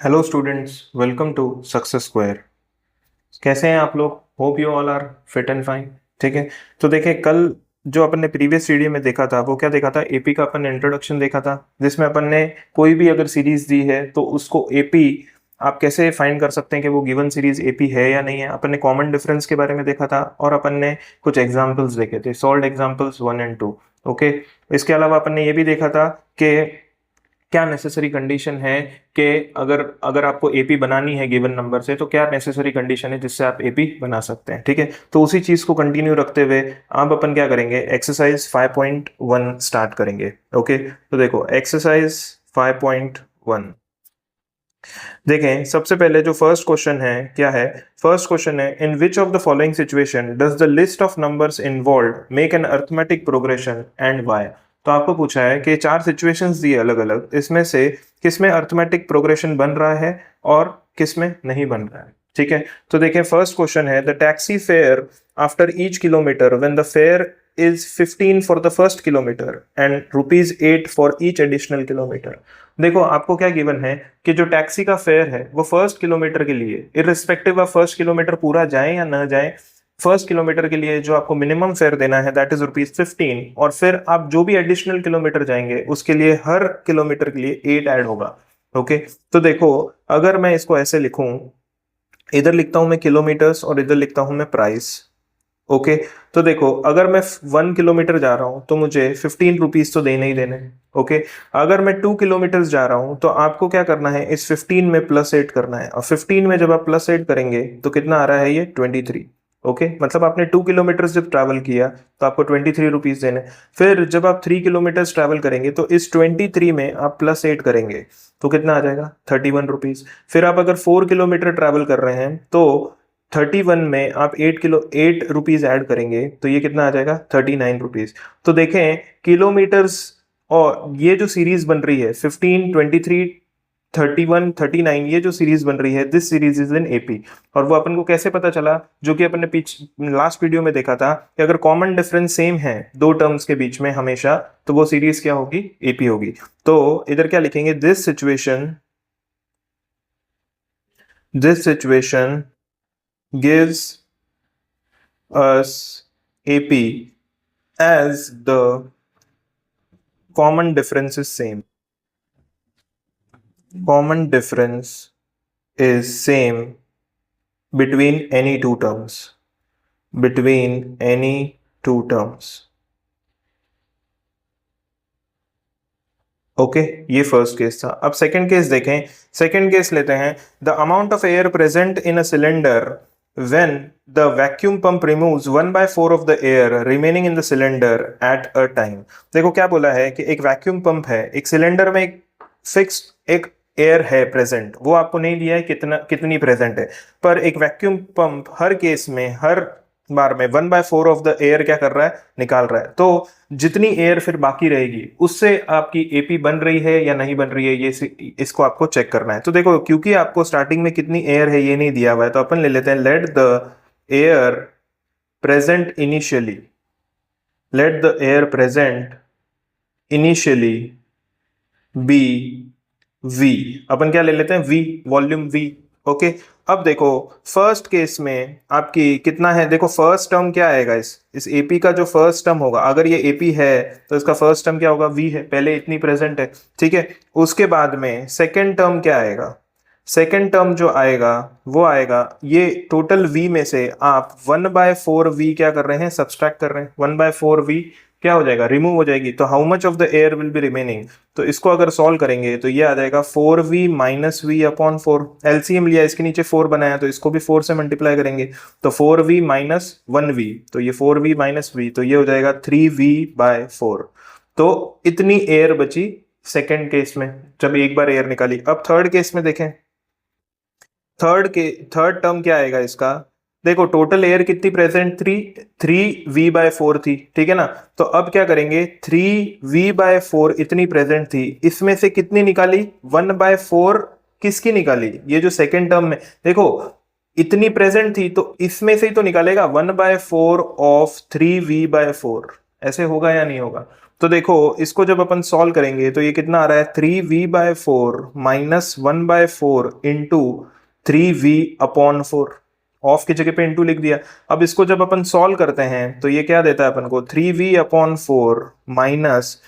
Hello students, welcome to success square. कैसे हैं आप लोग? Hope you all are fit and fine. ठीक है, तो देखें, कल जो अपन ने प्रीवियस वीडियो में देखा था वो क्या देखा था? एपी का अपन ने इंट्रोडक्शन देखा था, जिसमें अपन ने कोई भी अगर सीरीज दी है तो उसको एपी आप कैसे फाइंड कर सकते हैं कि वो गिवन सीरीज एपी है या नहीं है। अपन ने कॉमन डिफरेंस के बारे में देखा था और अपन ने कुछ एग्जांपल्स देखे थे, सॉल्व एग्जांपल्स 1 और 2। ओके, इसके अलावा अपन ने ये भी देखा था कि क्या नेसेसरी कंडीशन है कि अगर अगर आपको एपी बनानी है गिवन नंबर से, तो क्या नेसेसरी कंडीशन है जिससे आप एपी बना सकते हैं। ठीक है, तो उसी चीज को कंटिन्यू रखते हुए अब अपन क्या करेंगे, एक्सरसाइज 5.1 स्टार्ट करेंगे। ओके, तो देखो एक्सरसाइज 5.1। देखें, सबसे पहले जो फर्स्ट क्वेश्चन है क्या है? फर्स्ट क्वेश्चन है, in which of the following situation does the list of numbers involve make an arithmetic progression and why. तो आपको पूछा है कि चार सिचुएशंस दिए अलग अलग, इसमें से किसमें अरिथमेटिक प्रोग्रेशन बन रहा है और किसमें नहीं बन रहा है। ठीक है, तो देखें, फर्स्ट क्वेश्चन है, the taxi fare after each kilometre when the fair is 15 for the first kilometer and rupees 8 for each additional kilometer। देखो, आपको क्या गिवन है कि जो टैक्सी का फेयर है वो फर्स्ट किलोमीटर के लिए, इररिस्पेक्टिव ऑफ फर्स्ट किलोमीटर पूरा जाए या ना जाए, फर्स्ट किलोमीटर के लिए जो आपको मिनिमम फेयर देना है दैट इज रुपीज 15, और फिर आप जो भी एडिशनल किलोमीटर जाएंगे उसके लिए हर किलोमीटर के लिए 8 ऐड होगा। ओके, तो देखो, अगर मैं इसको ऐसे लिखूं, इधर लिखता हूं मैं किलोमीटर्स और इधर लिखता हूं मैं प्राइस। ओके, तो देखो, अगर मैं 1 किलोमीटर जा रहा हूं तो मुझे 15 रुपीज तो देने ही देने। ओके, अगर मैं 2 किलोमीटर जा रहा हूं तो आपको क्या करना है, इस 15 में +8 करना है, और 15 में जब आप +8 करेंगे तो कितना आ रहा है, ये 23। ओके, मतलब आपने 2 किलोमीटर जब ट्रैवल किया तो आपको 23 रुपीज देने। फिर जब आप 3 किलोमीटर ट्रैवल करेंगे तो इस 23 में आप +8 करेंगे तो कितना आ जाएगा, 31 रुपीज। फिर आप अगर 4 किलोमीटर ट्रैवल कर रहे हैं तो 31 में आप 8 रुपीज ऐड करेंगे तो ये कितना आ जाएगा, 39 रुपीज। तो देखें, किलोमीटर्स और ये जो सीरीज बन रही है 15, 23, 31, 39, ये जो सीरीज बन रही है this series is in AP. और वो अपन को कैसे पता चला? जो कि अपन ने लास्ट वीडियो में देखा था कि अगर कॉमन डिफरेंस सेम है दो टर्म्स के बीच में हमेशा, तो वो सीरीज क्या होगी, एपी होगी। तो इधर क्या लिखेंगे, this situation gives us AP as the common difference is same. Common difference is same between any two terms. Between any two terms. Okay, ये फर्स्ट केस था। अब सेकंड केस देखें। सेकंड केस लेते हैं, the amount of air present in a cylinder when the vacuum pump removes 1/4 of the air remaining in the cylinder at a time। देखो क्या बोला है कि एक वैक्यूम पंप है, एक सिलेंडर में एक फिक्स एक एयर है प्रेजेंट, वो आपको नहीं दिया है कितनी प्रेजेंट है, पर एक वैक्यूम पंप हर केस में हर बार में 1/4 ऑफ द एयर क्या कर रहा है, निकाल रहा है। तो जितनी एयर फिर बाकी रहेगी उससे आपकी एपी बन रही है या नहीं बन रही है, ये इसको आपको चेक करना है। तो देखो, क्योंकि आपको स्टार्टिंग में कितनी एयर है ये नहीं दिया हुआ है, तो अपन ले लेते हैं, let the air present initially, let the air present initially be V. अपन क्या ले लेते हैं, वी, वॉल्यूम वी। ओके, अब देखो फर्स्ट केस में आपकी कितना है, देखो फर्स्ट टर्म क्या आएगा, इस एपी का जो फर्स्ट टर्म होगा, अगर ये एपी है तो इसका फर्स्ट टर्म क्या होगा, वी है, पहले इतनी प्रेजेंट है। ठीक है, उसके बाद में सेकंड टर्म क्या आएगा, सेकंड टर्म जो आएगा वो आएगा, ये टोटल v में से आप 1/4 v क्या कर रहे हैं, सब्सट्रैक्ट कर रहे हैं। 1/4 v क्या हो जाएगा, रिमूव हो जाएगी, तो how much of the air will be remaining. तो इसको अगर सॉल्व करेंगे तो ये आ जाएगा 4v - v/4। एलसीएम लिया, इसके नीचे 4 बनाया तो इसको भी 4 से मल्टीप्लाई करेंगे, तो 4v - 1v, तो ये 4v - v, तो ये हो जाएगा 3v/4। तो इतनी एयर बची सेकेंड केस में जब एक बार एयर निकाली। अब थर्ड केस में देखें, थर्ड टर्म क्या आएगा इसका, देखो टोटल एयर कितनी प्रेजेंट, 3v/4 थी। ठीक है ना, तो अब क्या करेंगे, 3v/4 इतनी प्रेजेंट थी, इसमें से कितनी निकाली, 1/4 किसकी निकाली, ये जो सेकेंड टर्म में देखो इतनी प्रेजेंट थी तो इसमें से ही तो निकालेगा 1/4 ऑफ 3v/4। ऐसे होगा या नहीं होगा? तो देखो इसको जब अपन सॉल्व करेंगे तो ये कितना आ रहा है 3v/4 minus 1/4 into 3v/4। Of की जगह पे इंटू लिख दिया। अब इसको जब अपन सॉल्व करते हैं तो ये क्या देता है अपन को 3v/4 माइनस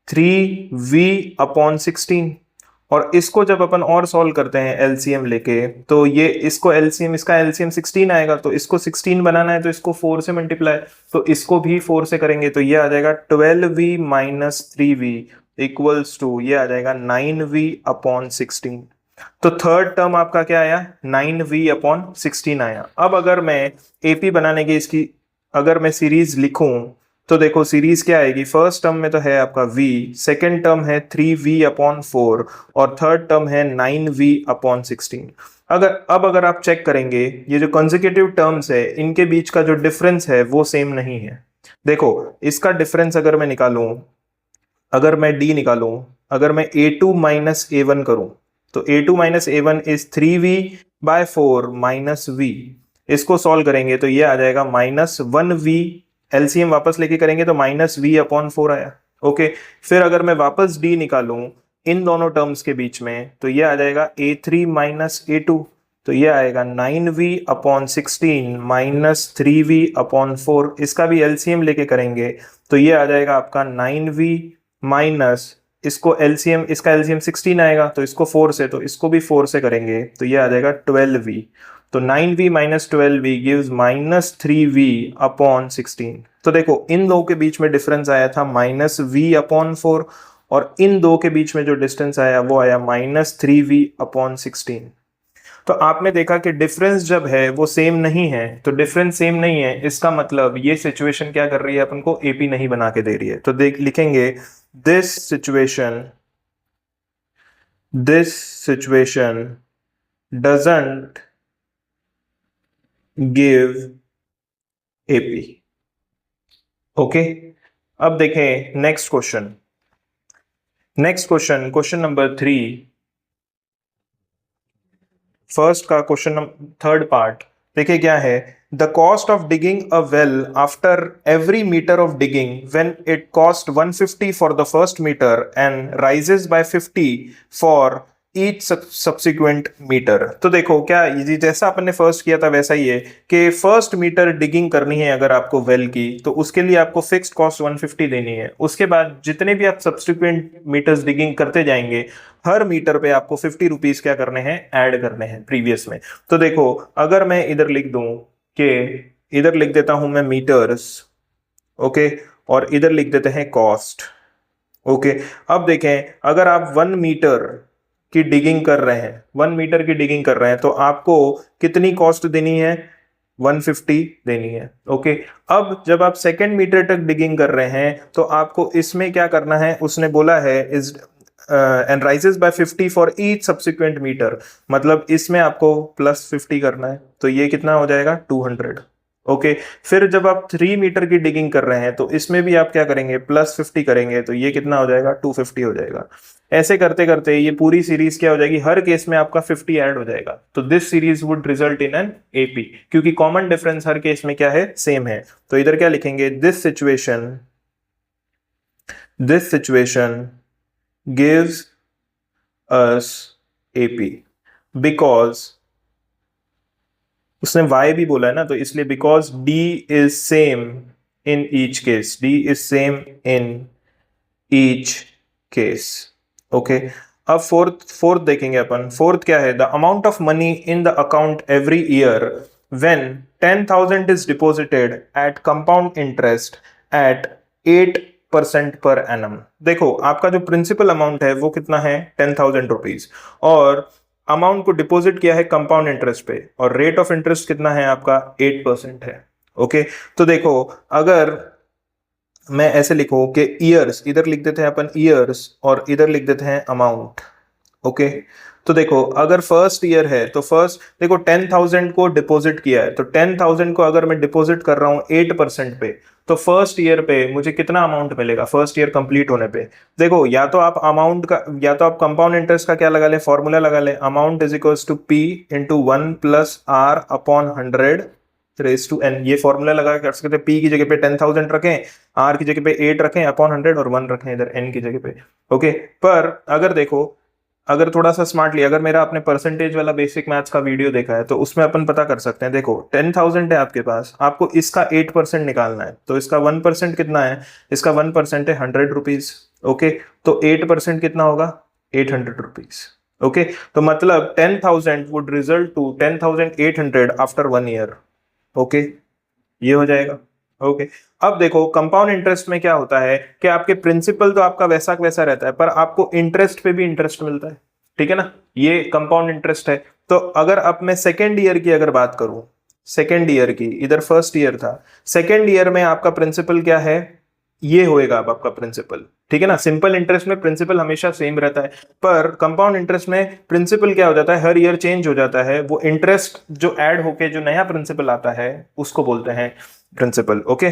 3v/16। और इसको जब अपन और सॉल्व करते हैं एलसीएम लेके तो ये इसको एलसीएम, इसका एलसीएम 16 आएगा, तो इसको 16 बनाना है तो इसको 4 से मल्टीप्लाई, तो इसको भी 4 से करेंगे तो ये आ जाएगा 12v minus 3v equals to ये आ जाएगा 9v/16। तो थर्ड टर्म आपका क्या आया 9v/16 आया। अब अगर मैं एपी बनाने की इसकी अगर मैं सीरीज लिखूं तो देखो सीरीज क्या आएगी, फर्स्ट टर्म में तो है आपका v, सेकेंड टर्म है 3v/4 और थर्ड टर्म है 9v/16। अगर आप चेक करेंगे ये जो कंसेक्यूटिव टर्म्स है इनके बीच का जो डिफरेंस है वो सेम नहीं है। देखो इसका डिफरेंस अगर मैं निकालूं, अगर मैं d निकालूं, अगर मैं a2 माइनस a1 करूं तो a2 minus a1 is 3v/4 minus v। इसको सॉल्व करेंगे तो ये आ जाएगा माइनस 1v, एलसीएम वापस लेके करेंगे तो माइनस v/4 आया। ओके, फिर अगर मैं वापस d निकालूं इन दोनों टर्म्स के बीच में तो ये आ जाएगा a3 माइनस a2, तो ये आएगा 9v/16 माइनस 3v/4। इसका भी एलसीएम लेके करेंगे तो ये आ जाएगा आपका 9v माइनस इसको एलसीएम, इसका एलसीएम 16 आएगा तो इसको 4 से, तो इसको भी 4 से करेंगे तो ये आ जाएगा 12v। तो 9v minus 12v gives minus 3v/16। तो देखो इन दो के बीच में डिफरेंस आया था माइनस v/4 और इन दो के बीच में जो डिस्टेंस आया वो आया माइनस 3v/16। तो आपने देखा कि डिफरेंस जब है वो सेम नहीं है, तो डिफरेंस सेम नहीं है इसका मतलब ये सिचुएशन क्या कर रही है अपन को एपी नहीं बना के दे रही है। तो देख लिखेंगे this situation doesn't give AP. Okay, अब देखें नेक्स्ट क्वेश्चन नंबर 3, फर्स्ट का क्वेश्चन थर्ड पार्ट। देखिए क्या है, the cost of digging a well after every metre of digging when it cost 150 for the first metre and rises by 50 for each subsequent metre. तो देखो क्या ये जैसा अपन ने फर्स्ट किया था वैसा ही है कि फर्स्ट मीटर डिगिंग करनी है अगर आपको वेल की तो उसके लिए आपको फिक्स्ड कॉस्ट 150 देनी है। उसके बाद जितने भी आप सब्सिक्वेंट मीटर्स डिगिंग करते जाएंगे हर मीटर पे आपको 50 रुपीज क्या करने हैं, ऐड करने हैं प्रीवियस में। तो देखो अगर मैं इधर लिख दूं कि इधर लिख देता हूं मैं मीटर्स, ओके, और इधर लिख देते हैं कॉस्ट। ओके, अब देखें अगर आप 1 मीटर की डिगिंग कर रहे हैं, 1 मीटर की डिगिंग कर रहे हैं तो आपको कितनी कॉस्ट देनी है, 150 देनी है। ओके, अब जब आप सेकेंड मीटर तक डिगिंग कर रहे हैं तो आपको इसमें क्या करना है, उसने बोला है is and rises by 50 for each subsequent metre, मतलब इसमें आपको प्लस 50 करना है तो ये कितना हो जाएगा 200। ओके, फिर जब आप 3 मीटर की डिगिंग कर रहे हैं तो इसमें भी आप क्या करेंगे, प्लस 50 करेंगे तो ये कितना हो जाएगा 250 हो जाएगा। ऐसे करते करते ये पूरी सीरीज क्या हो जाएगी, हर केस में आपका 50 ऐड हो जाएगा। तो this series would result in an AP, क्योंकि कॉमन डिफरेंस हर केस में क्या है, सेम है। तो इधर क्या लिखेंगे, this situation gives us AP because उसने y भी बोला है ना, तो इसलिए because D is same in each case, D is same in each case। Okay, अब फोर्थ देखेंगे अपन। फोर्थ क्या है, the amount of money in the account every year when 10,000 is deposited at compound interest at 8% per annum. देखो आपका जो principal amount है वो कितना है 10,000 रुपीज, और अमाउंट को डिपॉजिट किया है कंपाउंड इंटरेस्ट पे, और रेट ऑफ इंटरेस्ट कितना है आपका 8% है। ओके, तो देखो अगर मैं ऐसे लिखूं कि ईयर्स, इधर लिख देते हैं अपन ईयर्स और इधर लिख देते हैं अमाउंट। ओके, तो देखो अगर फर्स्ट ईयर है तो फर्स्ट देखो 10,000 को डिपॉजिट किया है, तो 10,000 को अगर मैं डिपॉजिट कर रहा हूं 8% पे, तो फर्स्ट ईयर पे मुझे कितना अमाउंट मिलेगा फर्स्ट ईयर कंप्लीट होने पे। देखो या तो आप अमाउंट का, या तो आप कंपाउंड इंटरेस्ट का क्या लगा ले, फॉर्मूला लगा ले, amount is equals to P into 1 plus R upon 100 raise to n। ये फॉर्मूला लगा के कर सकते हैं, p की जगह पे 10,000 रखें, r की जगह पे 8 रखें अपॉन 100 और 1 रखें इधर n की जगह पे। ओके, पर अगर देखो, अगर थोड़ा सा स्मार्टली, अगर मेरा आपने परसेंटेज वाला बेसिक मैथ्स का वीडियो देखा है तो उसमें अपन पता कर सकते हैं। देखो 10,000 है आपके पास, आपको इसका 8% निकालना है, तो इसका 1% कितना है, इसका 1% है 100 रुपीज। ओके, तो 8% कितना होगा, 800 रुपीज। ओके, तो मतलब 10,000 would result to 10,800 after 1 year. Okay, ये हो जाएगा। ओके, अब देखो कंपाउंड इंटरेस्ट में क्या होता है कि आपके प्रिंसिपल तो आपका वैसा वैसा रहता है, पर आपको इंटरेस्ट पे भी इंटरेस्ट मिलता है। ठीक है ना, ये कंपाउंड इंटरेस्ट है। तो अगर अब मैं सेकेंड ईयर की अगर बात करूं, सेकेंड ईयर की, इधर फर्स्ट ईयर था, सेकेंड ईयर में आपका प्रिंसिपल क्या है, ये होएगा अब आपका प्रिंसिपल। ठीक है ना, सिंपल इंटरेस्ट में प्रिंसिपल हमेशा सेम रहता है, पर कंपाउंड इंटरेस्ट में प्रिंसिपल क्या हो जाता है, हर ईयर चेंज हो जाता है। वो इंटरेस्ट जो ऐड होके जो नया प्रिंसिपल आता है उसको बोलते हैं प्रिंसिपल। ओके,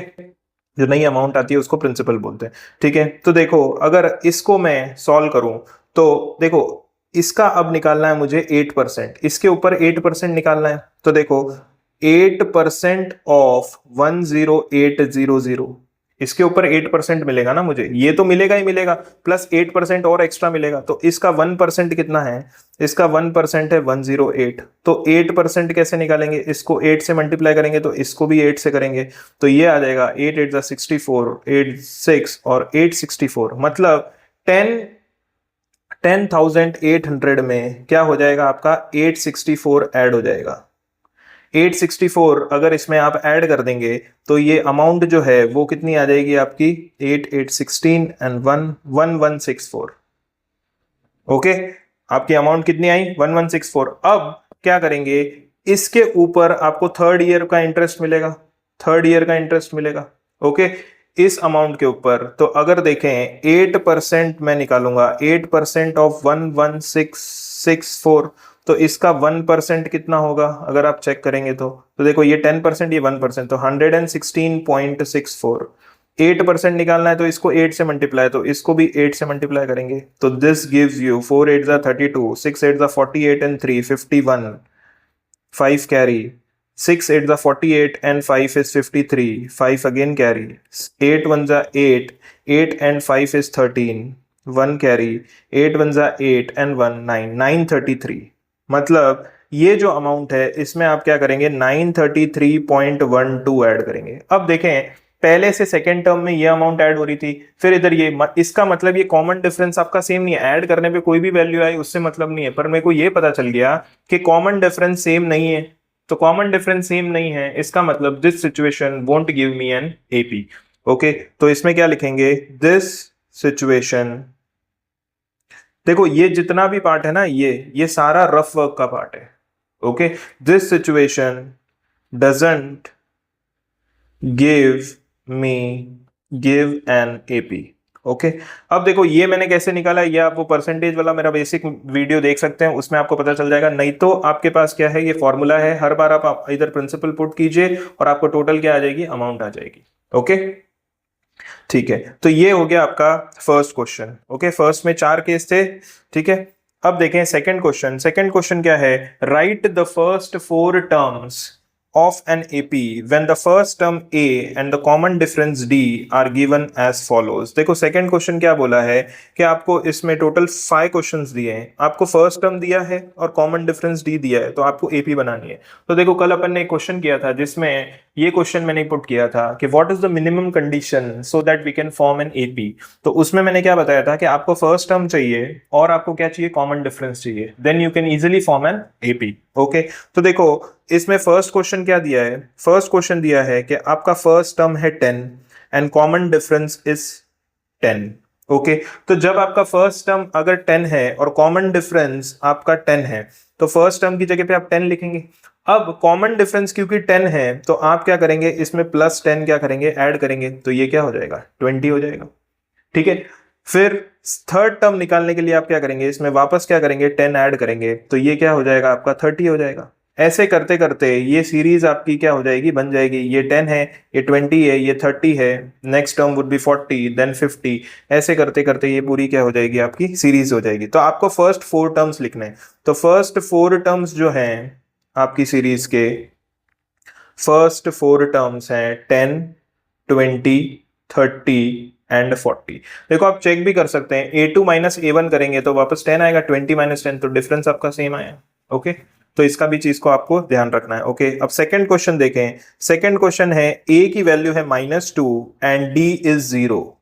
जो नई अमाउंट आती है उसको प्रिंसिपल बोलते हैं। ठीक है, तो देखो अगर इसको मैं सॉल्व करूं तो देखो, इसका अब निकालना है मुझे 8%, इसके ऊपर 8% निकालना है। तो देखो 8% ऑफ 10800, इसके ऊपर 8% मिलेगा ना मुझे, ये तो मिलेगा ही मिलेगा, प्लस 8% और एक्स्ट्रा मिलेगा। तो इसका 1% कितना है, इसका 1% है 108। तो 8% कैसे निकालेंगे, इसको 8 से मल्टीप्लाई करेंगे तो इसको भी 8 से करेंगे, तो ये आ जाएगा 8 8 64, 8 6 और 864, मतलब 10,800 में क्या हो जाएगा आपका 864 ऐड हो जाएगा। 864 अगर इसमें आप ऐड कर देंगे तो ये अमाउंट जो है वो कितनी आ जाएगी आपकी, 8 8 16 एंड 1 1164। ओके, आपकी अमाउंट कितनी आई, 1164। अब क्या करेंगे, इसके ऊपर आपको थर्ड ईयर का इंटरेस्ट मिलेगा, थर्ड ईयर का इंटरेस्ट मिलेगा। ओके, इस अमाउंट के ऊपर तो अगर देखें 8% मैं निकालूंगा, 8% ऑफ 11664, तो इसका 1% कितना होगा अगर आप चेक करेंगे तो देखो ये 10%, ये 1%, तो 116.64। 8% निकालना है तो इसको 8 से मल्टीप्लाई, तो इसको भी 8 से मल्टीप्लाई करेंगे, तो this gives you 4 8 32, 6 8 48 and 3 51, 5 carry, 6 8 48 and 5 is 53, 5 again carry, 8 1 8, 8 and 5 is 13, 1 carry, 8 1 8 and 1 9, 933। मतलब ये जो अमाउंट है इसमें आप क्या करेंगे, 933.12 ऐड करेंगे। अब देखें पहले से सेकेंड टर्म में ये अमाउंट ऐड हो रही थी, फिर इधर ये, इसका मतलब ये कॉमन डिफरेंस आपका सेम नहीं है, ऐड करने पे कोई भी वैल्यू आई उससे मतलब नहीं है, पर मेरे को ये पता चल गया कि कॉमन डिफरेंस सेम नहीं है। तो कॉमन डिफरेंस सेम नहीं है, इसका मतलब this situation won't give me an AP. Okay, तो इसमें क्या लिखेंगे, दिस सिचुएशन, देखो ये जितना भी पार्ट है ना, ये सारा रफ वर्क का पार्ट है। Okay, this situation doesn't give an AP. Okay, अब देखो ये मैंने कैसे निकाला, ये आप वो परसेंटेज वाला मेरा बेसिक वीडियो देख सकते हैं, उसमें आपको पता चल जाएगा। नहीं तो आपके पास क्या है, ये फॉर्मूला है, हर बार आप इधर प्रिंसिपल पुट कीजिए और आपको टोटल क्या आ जाएगी, अमाउंट आ जाएगी। ओके, ठीक है, तो ये हो गया आपका फर्स्ट क्वेश्चन। ओके, फर्स्ट में 4 केस थे। ठीक है, अब देखें सेकंड क्वेश्चन। सेकंड क्वेश्चन क्या है, right the first 4 terms of an AP when the first term A and the common difference D are given as follows। देखो सेकंड क्वेश्चन क्या बोला है कि आपको इसमें टोटल 5 क्वेश्चंस दिए हैं, आपको फर्स्ट टर्म दिया है और कॉमन डिफरेंस D दिया है, तो आपको AP बनानी है। तो देखो कल अपन ने एक क्वेश्चन किया था जिसमें ये क्वेश्चन मैंने पुट किया था कि what is the minimum condition so that we can form an AP। तो उसमें मैंने क्या बताया था कि आपको फर्स्ट टर्म चाहिए और आपको क्या चाहिए, कॉमन डिफरेंस चाहिए, then you can easily form an AP। Okay, तो देखो इसमें फर्स्ट क्वेश्चन क्या दिया है, फर्स्ट क्वेश्चन दिया है कि आपका फर्स्ट टर्म है 10 and common difference is 10। Okay, तो जब आपका फर्स्ट टर्म अगर 10 है और कॉमन डिफरेंस आपका 10 है तो फर्स्ट टर्म की जगह पे आप 10 लिखेंगे। अब कॉमन डिफरेंस क्योंकि 10 है तो आप क्या करेंगे, इसमें प्लस 10 क्या करेंगे, ऐड करेंगे, तो ये क्या हो जाएगा, 20 हो जाएगा। ठीक है, फिर थर्ड टर्म निकालने के लिए आप क्या करेंगे, इसमें वापस क्या करेंगे, 10 ऐड करेंगे, तो ये क्या हो जाएगा आपका 30 हो जाएगा। ऐसे करते करते ये सीरीज आपकी क्या हो जाएगी, बन जाएगी। ये 10 है, ये 20 है, ये 30 है, next term would be 40 then 50, ऐसे करते करते ये पूरी क्या हो जाएगी, आपकी सीरीज हो जाएगी। तो आपको फर्स्ट 4 टर्म्स लिखने हैं, तो फर्स्ट 4 टर्म्स जो हैं आपकी सीरीज के, फर्स्ट 4 टर्म्स हैं 10, 20, 30 एंड 40। देखो आप चेक भी कर सकते हैं, A2 माइनस A1 करेंगे तो वापस 10 आएगा, 20 माइनस 10 तो डिफरेंस आपका सेम आया। ओके, तो इसका भी चीज को आपको ध्यान रखना है। ओके, अब सेकंड क्वेश्चन देखें। सेकंड क्वेश्चन है A की वैल्यू है -2 एंड D इज 0।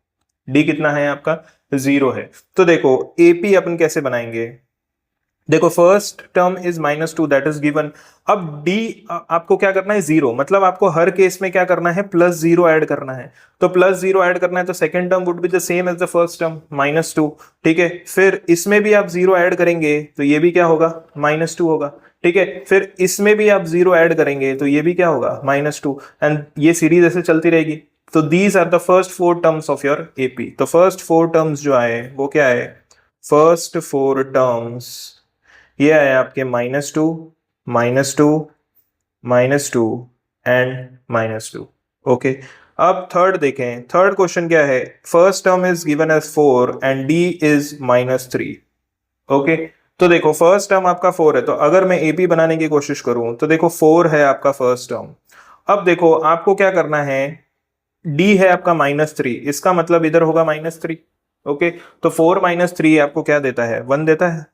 D कितना है आपका? 0 है। तो देखो AP अपन कैसे बनाएंगे? देखो first term is -2 that is given. अब D आपको क्या करना है? 0, मतलब आपको हर केस में क्या करना है? +0 ऐड करना है। तो +0 ऐड करना है तो second term would be the same as the first term, -2। ठीक है, फिर इसमें भी आप 0 ऐड करेंगे तो ये भी क्या होगा? -2 होगा। ठीक है, फिर इसमें भी आप 0 ऐड करेंगे तो ये भी क्या होगा? -2, एंड ये सीरीज ऐसे चलती रहेगी। तो these are the first 4 terms of your AP। तो फर्स्ट 4 टर्म्स जो आए वो क्या है? फर्स्ट 4 टर्म्स ये आए आपके -2, -2, -2 एंड -2। ओके, अब थर्ड देखें। थर्ड क्वेश्चन क्या है? First term is given as 4 and D is -3। Okay, तो देखो फर्स्ट टर्म आपका 4 है, तो अगर मैं AP बनाने की कोशिश करूं तो देखो 4 है आपका फर्स्ट टर्म। अब देखो आपको क्या करना है? D है आपका -3, इसका मतलब इधर होगा -3। ओके, तो 4 - 3 आपको क्या देता है? 1 देता है,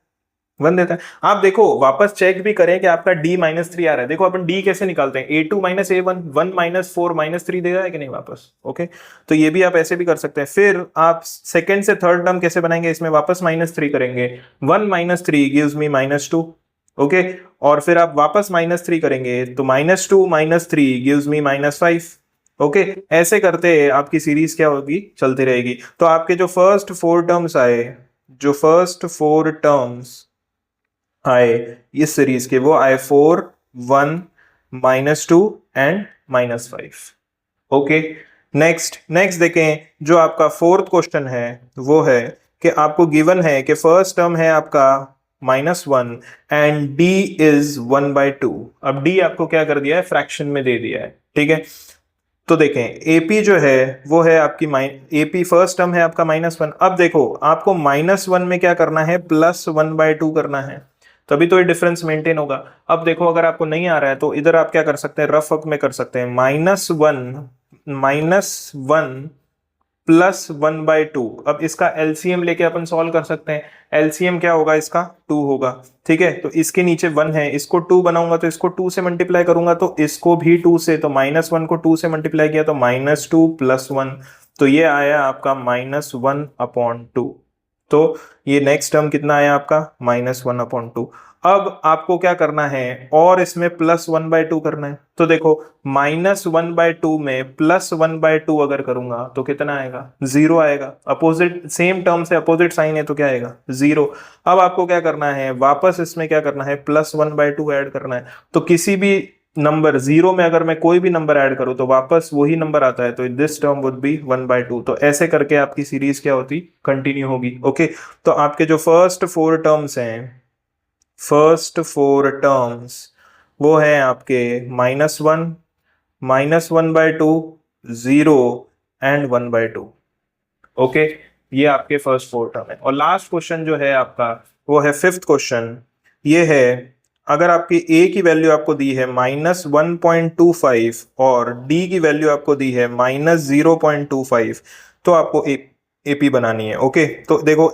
1 देता है। आप देखो वापस चेक भी करें कि आपका D -3 आ रहा है। देखो अपन D कैसे निकालते हैं? A2 - A1, 1 - 4 - 3 देगा है कि नहीं वापस? ओके, तो ये भी आप ऐसे भी कर सकते हैं। फिर आप सेकंड से थर्ड टर्म कैसे बनाएंगे? इसमें वापस -3 करेंगे, 1 - 3 गिव्स मी -2। ओके, और फिर आप वापस -3 करेंगे तो -2 - 3 गिव्स मी -5। ओके, ऐसे करते आपकी सीरीज क्या होगी? चलती रहेगी। तो आपके जो फर्स्ट 4 टर्म्स आए, जो फर्स्ट 4 टर्म्स आए इस सीरीज के, वो आए 4, 1, -2 एंड -5। ओके, नेक्स्ट देखें। जो आपका फोर्थ क्वेश्चन है वो है कि आपको गिवन है कि फर्स्ट टर्म है आपका -1 एंड D इज 1/2। अब D आपको क्या कर दिया है? फ्रैक्शन में दे दिया है। ठीक है, तो देखें AP जो है वो है आपकी AP फर्स्ट टर्म है आपका -1। अब देखो आपको -1 में क्या करना है? +1/2 करना है, तभी तो ये डिफरेंस मेंटेन होगा। अब देखो अगर आपको नहीं आ रहा है तो इधर आप क्या कर सकते हैं? रफ वर्क में कर सकते हैं। -1 +1/2। अब इसका LCM लेके अपन सॉल्व कर सकते हैं। LCM क्या होगा इसका? 2 होगा। ठीक है, तो इसके नीचे 1 है, इसको 2 बनाऊंगा तो इसको 2 से मल्टीप्लाई करूंगा तो इसको भी 2 से, तो -1 को 2 से मल्टीप्लाई किया तो -2 + 1, तो ये आया आपका -1/2। तो ये नेक्स्ट टर्म कितना आया आपका? -1/2। अब आपको क्या करना है? और इसमें +1/2 करना है। तो देखो -1/2 में +1/2 अगर करूंगा तो कितना आएगा? 0 आएगा। अपोजिट सेम टर्म से अपोजिट साइन है तो क्या आएगा? 0। अब आपको क्या करना है? वापस इसमें क्या करना है? +1/2 ऐड करना है। तो किसी भी नंबर 0 में अगर मैं कोई भी नंबर ऐड करूं तो वापस वही नंबर आता है, तो दिस टर्म वुड बी 1/2। तो ऐसे करके आपकी सीरीज क्या होती? कंटिन्यू होगी। ओके, तो आपके जो फर्स्ट 4 टर्म्स हैं, फर्स्ट 4 टर्म्स वो है आपके -1, -1/2, 0 एंड 1/2। ओके, ये आपके फर्स्ट 4 टर्म है। और लास्ट क्वेश्चन जो है आपका वो है फिफ्थ क्वेश्चन। ये है अगर आपकी A की वैल्यू आपको दी है -1.25 और D की वैल्यू आपको दी है -0.25, तो आपको AP बनानी है। ओके, तो देखो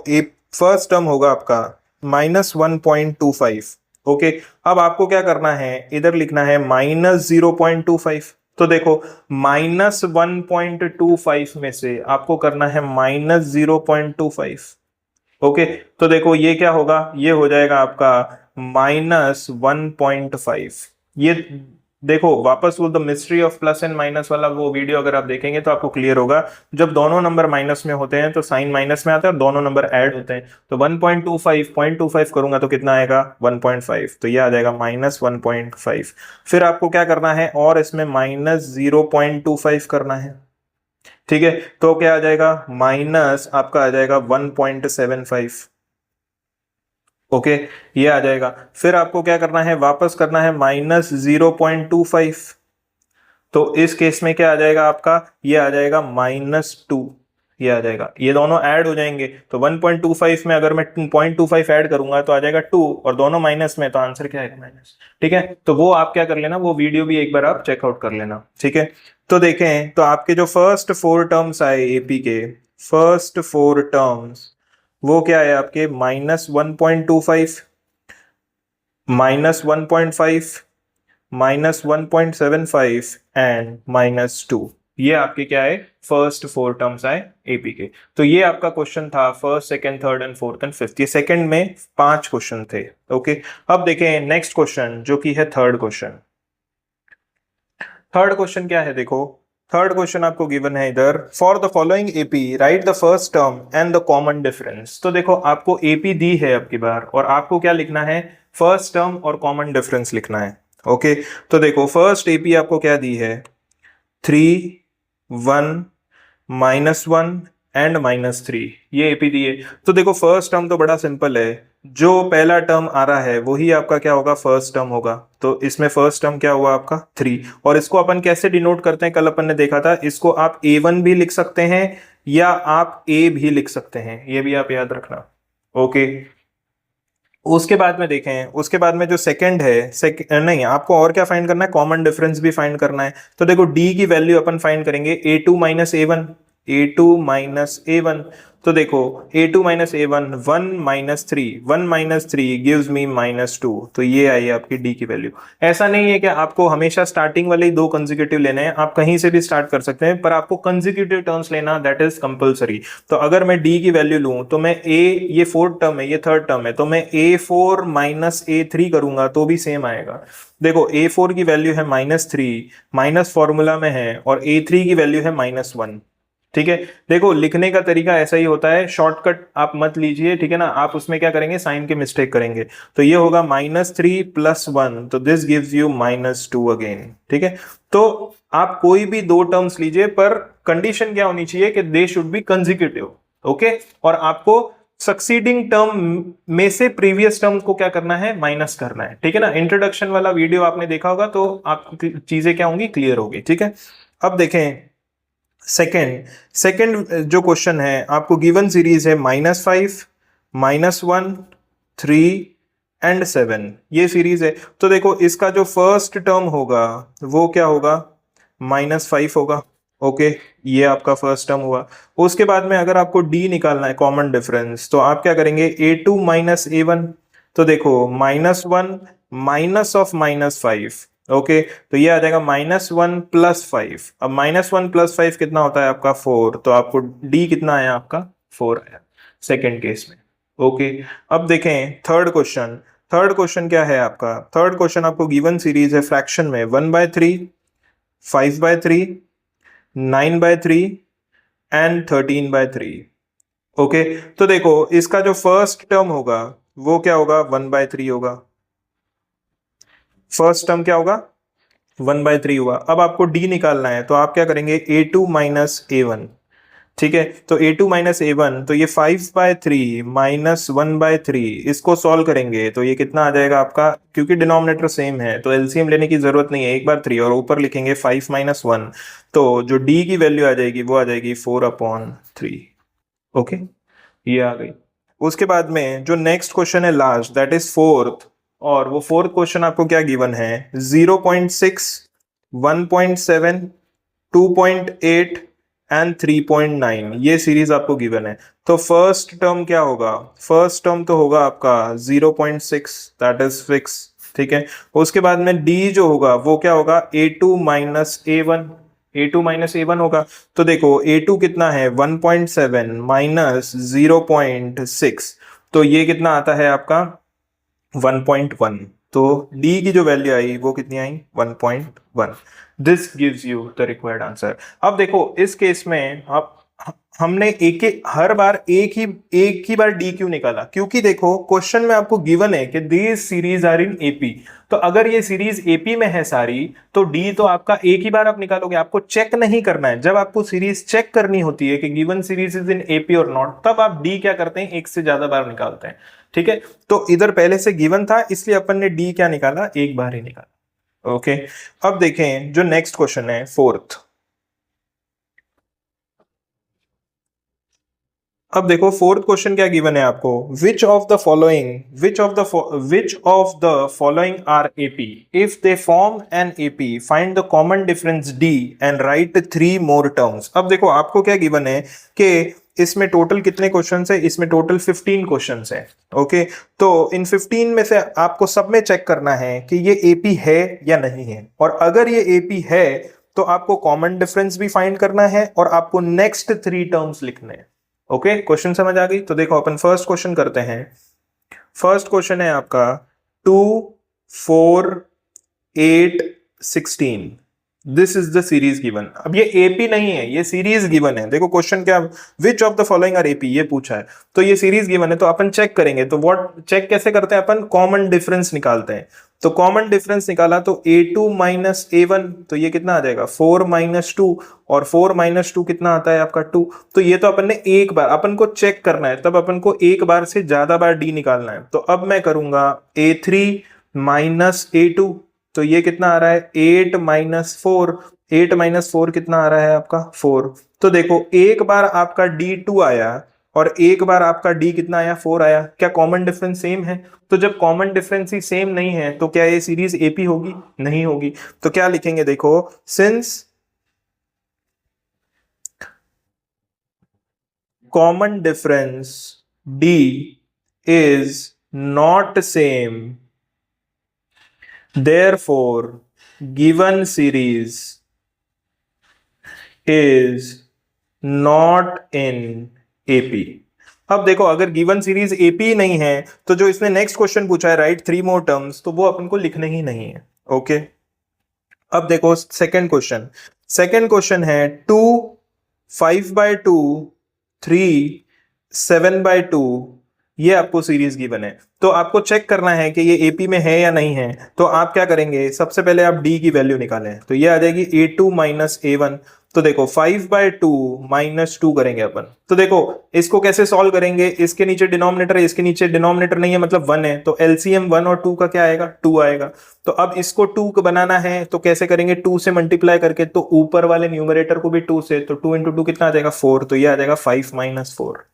फर्स्ट टर्म होगा आपका -1.25। ओके, अब आपको क्या करना है? इधर लिखना है -0.25। तो देखो -1.25 में से आपको करना है -0.25। ओके, तो देखो ये क्या होगा? ये हो जाएगा आपका -1.5। ये देखो वापस वो the mystery of plus and minus वाला वो वीडियो अगर आप देखेंगे तो आपको क्लियर होगा। जब दोनों नंबर माइनस में होते हैं तो साइन माइनस में आता है और दोनों नंबर ऐड होते हैं। तो 1.25 करूंगा तो कितना आएगा? 1.5, तो ये आ जाएगा -1.5। फिर आपको क्या करना है? और इसमें -0.25 करना है। ठीक है, तो क्या आ जाएगा? माइनस आपका आ जाएगा 1.75। ओके, ये आ जाएगा। फिर आपको क्या करना है? वापस करना है -0.25। तो इस केस में क्या आ जाएगा आपका? ये आ जाएगा -2। ये आ जाएगा, ये दोनों ऐड हो जाएंगे तो 1.25 में अगर मैं 0.25 ऐड करूंगा तो आ जाएगा 2, और दोनों माइनस में तो आंसर क्या आएगा माइनस। ठीक है, तो वो आप क्या कर लेना, वो वीडियो भी एक बार आप चेकआउट कर लेना। ठीक है, तो देखें तो आपके जो फर्स्ट 4 टर्म्स आए एपी के, फर्स्ट 4 टर्म्स वो क्या है आपके, -1.25, -1.5, -1.75 एंड -2। ये आपके क्या है, फर्स्ट 4 टर्म्स आए एपी के। तो ये आपका क्वेश्चन था first, second, third and fourth and fifth. ये सेकंड में 5 क्वेश्चन थे। ओके, अब देखें नेक्स्ट क्वेश्चन जो कि है थर्ड क्वेश्चन। थर्ड क्वेश्चन क्या है, देखो थर्ड क्वेश्चन आपको गिवन है इधर, for the following AP right the first term and the common difference. तो देखो आपको एपी दी है अब की बार, और आपको क्या लिखना है, फर्स्ट टर्म और कॉमन डिफरेंस लिखना है। ओके, तो देखो फर्स्ट एपी आपको क्या दी है, 3, 1, -1 एंड -3, ये एपी दी है। तो देखो फर्स्ट टर्म तो बड़ा सिंपल है, जो पहला टर्म आ रहा है वही आपका क्या होगा, फर्स्ट टर्म होगा। तो इसमें फर्स्ट टर्म क्या हुआ आपका 3, और इसको अपन कैसे डिनोट करते हैं, कल अपन ने देखा था, इसको आप A1 भी लिख सकते हैं या आप A भी लिख सकते हैं, ये भी आप याद रखना। ओके, उसके बाद में देखें, उसके बाद में जो सेकंड है, नहीं आपको और क्या फाइंड करना है, कॉमन डिफरेंस भी फाइंड करना है। तो देखो डी की वैल्यू अपन फाइंड करेंगे, A2 minus A1, A2 minus A1। तो देखो A2 minus A1, 1 minus 3, 1 minus 3 gives me -2। तो ये आई आपकी डी की वैल्यू। ऐसा नहीं है कि आपको हमेशा स्टार्टिंग वाले ही 2 कंसेक्यूटिव लेने हैं, आप कहीं से भी स्टार्ट कर सकते हैं, पर आपको कंसेक्यूटिव टर्म्स लेना दैट इज कंपलसरी। तो अगर मैं डी की वैल्यू लूं तो मैं ये फोर्थ टर्म है, ये थर्ड टर्म है, तो मैं A4 माइनस A3 करूंगा तो भी सेम आएगा। देखो A4 की वैल्यू है -3, माइनस फॉर्मूला में है, और A3 की वैल्यू है -1। ठीक है, देखो लिखने का तरीका ऐसा ही होता है, शॉर्टकट आप मत लीजिए, ठीक है ना, आप उसमें क्या करेंगे, साइन की मिस्टेक करेंगे। तो ये होगा -3 + 1, तो दिस गिव्स यू -2 अगेन। ठीक है, तो आप कोई भी 2 टर्म्स लीजिए, पर कंडीशन क्या होनी चाहिए कि they should be consecutive. Okay, और आपको सक्सीडिंग टर्म में से प्रीवियस टर्म को क्या करना है, माइनस करना है। ठीक है ना, इंट्रोडक्शन वाला वीडियो आपने देखा होगा तो आपकी चीजें क्या होंगी, क्लियर होगी। ठीक है, अब देखें सेकेंड जो क्वेश्चन है, आपको गिवन सीरीज है -5, -1, 3 एंड 7, ये सीरीज है। तो देखो इसका जो फर्स्ट टर्म होगा वो क्या होगा, -5 होगा। ओके, ये आपका फर्स्ट टर्म हुआ। उसके बाद में अगर आपको डी निकालना है, कॉमन डिफरेंस, तो आप क्या करेंगे, A2 माइनस A1। तो देखो -1 माइनस ऑफ -5। ओके, तो ये आ जाएगा -1 + 5। अब -1 + 5 कितना होता है आपका 4, तो आपको डी कितना आया आपका 4 आया सेकेंड केस में। ओके, अब देखें थर्ड क्वेश्चन। थर्ड क्वेश्चन क्या है आपका, थर्ड क्वेश्चन आपको गिवन सीरीज है फ्रैक्शन में, 1/3, 5/3, 9/3 एंड 13/3। ओके, तो देखो इसका जो फर्स्ट टर्म होगा वो क्या होगा, 1/3 होगा। फर्स्ट टर्म क्या होगा, 1/3 हुआ। अब आपको डी निकालना है, तो आप क्या करेंगे, A2 माइनस A1। ठीक है, तो A2 माइनस A1, तो ये 5/3 -1/3, इसको सॉल्व करेंगे तो ये कितना आ जाएगा आपका, क्योंकि डिनोमिनेटर सेम है तो एलसीएम लेने की जरूरत नहीं है, एक बार 3 और ऊपर लिखेंगे 5 - 1, तो जो डी की वैल्यू आ जाएगी वो आ जाएगी 4/3। ओके, ये आ गई। उसके बाद में जो नेक्स्ट क्वेश्चन है लास्ट, दैट इज फोर्थ, और वो फोर्थ क्वेश्चन आपको क्या गिवन है, 0.6, 1.7, 2.8 एंड 3.9, ये सीरीज आपको गिवन है। तो फर्स्ट टर्म क्या होगा, फर्स्ट टर्म तो होगा आपका 0.6, दैट इज फिक्स। ठीक है, उसके बाद में डी जो होगा वो क्या होगा, A2 minus A1, A2 minus A1 होगा। तो देखो A2 कितना है, 1.7 माइनस 0.6, तो ये कितना आता है आपका 1.1। तो D की जो वैल्यू आई वो कितनी आई, 1.1। This gives you the required answer. अब देखो इस केस में आप हमने हर बार एक ही बार डी क्यों निकाला, क्योंकि देखो क्वेश्चन में आपको गिवन है कि this series are in AP. तो अगर ये सीरीज एपी में है सारी, तो डी तो आपका एक ही बार आप निकालोगे, आपको चेक नहीं करना है। जब आपको सीरीज चेक करनी होती है कि given series is in AP और नॉट, तब आप डी क्या करते हैं, एक से ज्यादा बार निकालते हैं। ठीक है, तो इधर पहले से गिवन था इसलिए अपन ने डी क्या निकाला, एक बार ही निकाला। ओके, अब देखें जो नेक्स्ट क्वेश्चन है फोर्थ। अब देखो फोर्थ क्वेश्चन क्या गिवन है आपको, which of the following are AP, if they form an AP find the common difference D and write 3 more terms. अब देखो आपको क्या गिवन है कि इसमें टोटल कितने क्वेश्चंस है, इसमें टोटल 15 क्वेश्चंस है। ओके, तो इन 15 में से आपको सब में चेक करना है कि ये एपी है या नहीं है, और अगर ये एपी है तो आपको कॉमन डिफरेंस भी फाइंड करना है और आपको नेक्स्ट 3 टर्म्स लिखने हैं। ओके, क्वेश्चन समझ आ गई? तो देखो अपन फर्स्ट क्वेश्चन करते हैं। फर्स्ट क्वेश्चन है आपका 2 4 8 16, this is the series given. अब ये एपी नहीं है, ये सीरीज गिवन है। देखो क्वेश्चन क्या, which of the following are AP ये पूछा है, तो ये सीरीज गिवन है तो अपन चेक करेंगे। तो व्हाट चेक कैसे करते हैं अपन, कॉमन डिफरेंस निकालते हैं। तो कॉमन डिफरेंस निकाला तो a2 माइनस a1, तो ये कितना आ जाएगा 4 माइनस 2, और 4 माइनस 2 कितना आता है आपका 2। तो ये तो अपन ने एक बार, अपन को चेक करना है तब अपन को एक बार से ज्यादा बार d निकालना है। तो अब मैं करूंगा a3 माइनस a2, तो ये कितना आ रहा है 8 माइनस 4, 8 माइनस 4 कितना आ रहा है आपका 4। तो देखो एक बार आपका d2 आया और एक बार आपका d कितना आया 4 आया, क्या कॉमन डिफरेंस सेम है? तो जब कॉमन डिफरेंस ही सेम नहीं है तो क्या ये सीरीज एपी होगी? नहीं होगी। तो क्या लिखेंगे, देखो since common difference d is not same, therefore given series is not in AP। अब देखो अगर गिवन सीरीज एपी नहीं है तो जो इसने नेक्स्ट क्वेश्चन पूछा है राइट 3 मोर टर्म्स, तो वो अपन को लिखने ही नहीं है। ओके, अब देखो सेकंड क्वेश्चन है 2 5/2 3 7/2, ये आपको सीरीज गिवन है। तो आपको चेक करना है कि ये एपी में है या नहीं है। तो आप क्या करेंगे, सबसे पहले आप डी की वैल्यू निकालें, तो ये आ जाएगी a2 माइनस a1। तो देखो 5/2 माइनस 2 करेंगे अपन। तो देखो इसको कैसे सॉल्व करेंगे, इसके नीचे डिनोमिनेटर है, इसके नीचे डिनोमिनेटर नहीं है मतलब 1 है, तो एलसीएम 1 और 2 का क्या आएगा 2 आएगा। तो अब इसको 2 को बनाना है तो कैसे करेंगे, 2 से मल्टीप्लाई करके, तो ऊपर वाले न्यूमरेटर को भी 2 से, तो 2 इंटू 2 कितना आ जाएगा 4, तो ये आ जाएगा 5 माइनस 4।